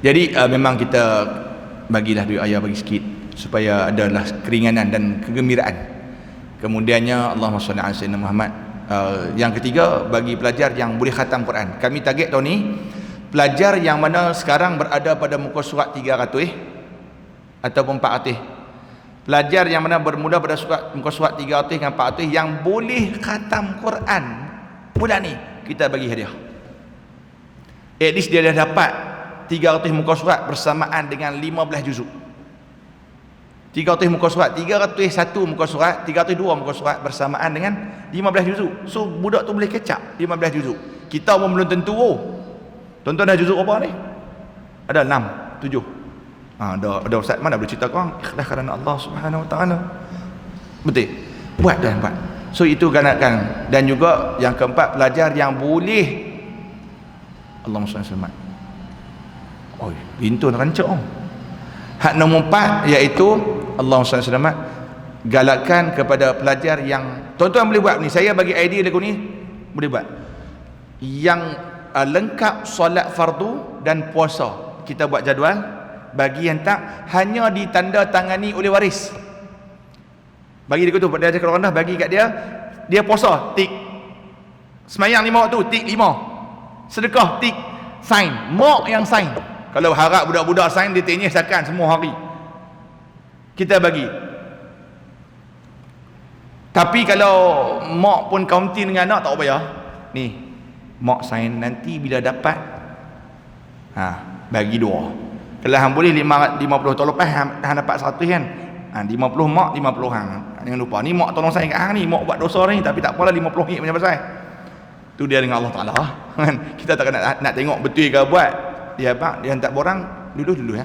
Jadi memang kita bagilah duit ayah bagi sikit supaya adalah keringanan dan kegembiraan. Kemudiannya Allahumma salli ala sayyidina Muhammad. Yang ketiga, bagi pelajar yang boleh khatam Quran. Kami target tahun ni pelajar yang mana sekarang berada pada muka surat 300 ataupun 400. Pelajar yang mana bermula pada muka surat 300 dengan 400 yang boleh khatam Quran bulan ni, kita bagi hadiah. At least dia dah dapat 300 muka surat bersamaan dengan 15 juzuk. 300 muka surat, 301 muka surat, 302 muka surat bersamaan dengan 15 juzuk. So budak tu boleh kecap 15 juzuk. Kita pun belum tentu. Tuan-tuan dah juzuk apa ni? Ada 6, 7. Ada ustaz mana boleh cerita korang ikhlas kerana Allah Subhanahu wa taala. Betul. Buat dan buat. So itu ganakan. Dan juga yang keempat, pelajar yang boleh Allahumma salli alaihi. Oh, pintu nak rancak. Hak nombor 4 iaitu Allahumma salli alaihi, galakkan kepada pelajar yang tuan-tuan boleh buat ni. Saya bagi idea lagu ni boleh buat. Yang lengkap solat fardu dan puasa. Kita buat jadual. Bagi yang tak, hanya ditanda tangani oleh waris. Bagi dia tu, dia ada kalau rendah, bagi kat dia. Dia puasa, tik. Semayang 5 waktu, tik 5. Sedekah, tik. Sign. Mak yang sign. Kalau harap budak-budak sign, dia tanya sakan semua hari. Kita bagi. Tapi kalau mak pun kaunting dengan anak, tak payah. Ni, mak sign nanti bila dapat, bagi 2. Kalau hang boleh 50 tahun lepas hang dapat 100 kan. 50 mak, 50 hang. Jangan lupa. Ni mak tolong saya kat hang ni, mak buat dosa ni, tapi tak apalah 50 hit macam pasal. Tu dia dengan Allah Taala. Kita tak nak tengok betul ke buat. Dia hantar borang dulu ya.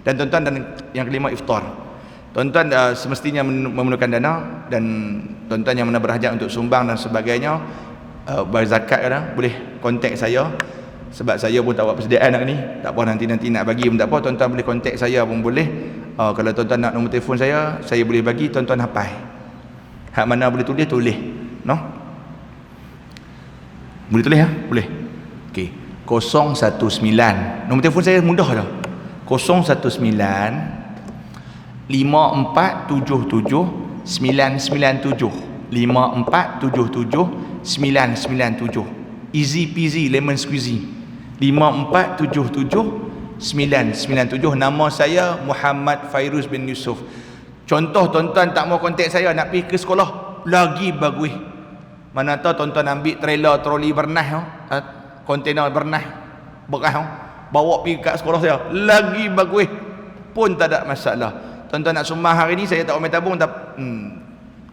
Dan tuan-tuan, dan yang kelima, iftar. Tuan-tuan semestinya memerlukan dana, dan tuan-tuan yang mana berhajat untuk sumbang dan sebagainya, berzakat kadang boleh kontak saya, sebab saya pun tak buat persediaan hari ni. Tak apa, nanti nak bagi pun tak apa, tuan-tuan boleh kontak saya pun boleh. Kalau tuan-tuan nak nombor telefon saya boleh bagi, tuan-tuan hafal. Hak mana boleh tulis, no? Boleh tulis ya? Boleh. Okey. 019. Nombor telefon saya mudah dah. 019 5477 997. 5477 997. Easy peasy lemon squeezy. 5477 997. Nama saya Muhammad Fairuz bin Yusuf. Contoh tuan-tuan tak mau kontak saya, nak pergi ke sekolah, lagi bagus. Mana tahu tuan-tuan ambil trailer troli bernah, kontainer bernah beras, bawa pergi kat sekolah saya, lagi bagus, pun tak ada masalah. Tuan-tuan nak sumbang hari ni, saya tak mau tabung,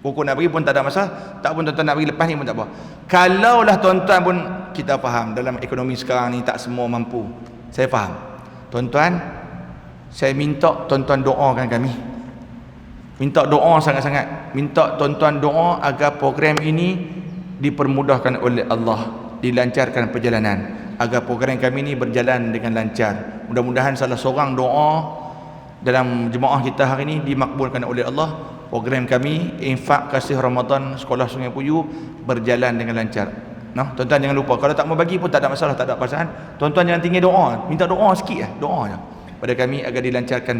pokok nak pergi pun tak ada masalah. Tak pun tuan-tuan nak pergi lepas ni pun tak apa. Kalaulah tuan-tuan pun, kita faham dalam ekonomi sekarang ni tak semua mampu, saya faham. Tuan-tuan, saya minta tuan-tuan doakan kami. Minta doa sangat-sangat. Minta tuan-tuan doa agar program ini dipermudahkan oleh Allah, dilancarkan perjalanan, agar program kami ini berjalan dengan lancar. Mudah-mudahan salah seorang doa dalam jemaah kita hari ini dimakbulkan oleh Allah. Program kami infak kasih Ramadan sekolah Sungai Puyu berjalan dengan lancar. Nah, tuan-tuan jangan lupa, kalau tak mau bagi pun tak ada masalah, tak ada perasaan. Tuan-tuan jangan tinggal doa, minta doa sikit doa je pada kami agar dilancarkan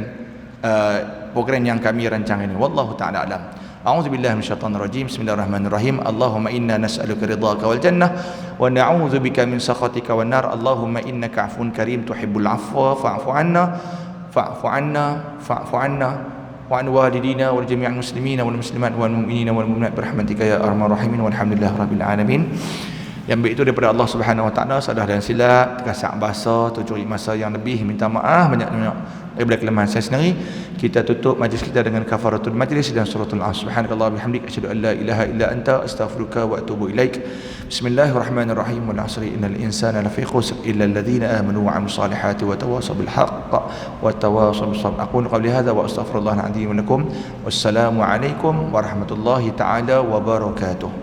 program yang kami rancang ini. Wallahu ta'ala alam. A'udzubillahi minasyaitonir rajim. Bismillahirrahmanirrahim. Allahumma inna nas'aluka ridhaka wal jannah wa na'udzubika min sakhatika wan nar. Allahumma innaka 'afuwun karim tuhibbul 'afwa fa'fu 'anna fa'fu 'anna fa'fu 'anna wa 'an walidina wal jami'il muslimina wal muslimat wal mu'minina wal mu'minat birahmatika ya arhamar rahimin walhamdulillahi rabbil alamin. Yang baik itu daripada Allah Subhanahu Wa Taala, salah dan silap, terkasak bahasa, tercuri masa yang lebih, minta maaf banyak-banyak daripada kelemahan saya sendiri. Kita tutup majlis kita dengan kafaratul majlis dan suratul As. Subhanakallah bihamdik, asyhadu an la ilaha illa anta, astaghfiruka wa atubu ilaik. Bismillahirrahmanirrahim. Wal 'asri innal insana lafi khusr illa alladhina amanu wa 'amilus salihati wa tawasaw bil haqq wa tawasaw bis sabr. Aqulu qawli hadha wa astaghfirullahal 'azim lakum. Wassalamu alaikum warahmatullahi taala wabarakatuh.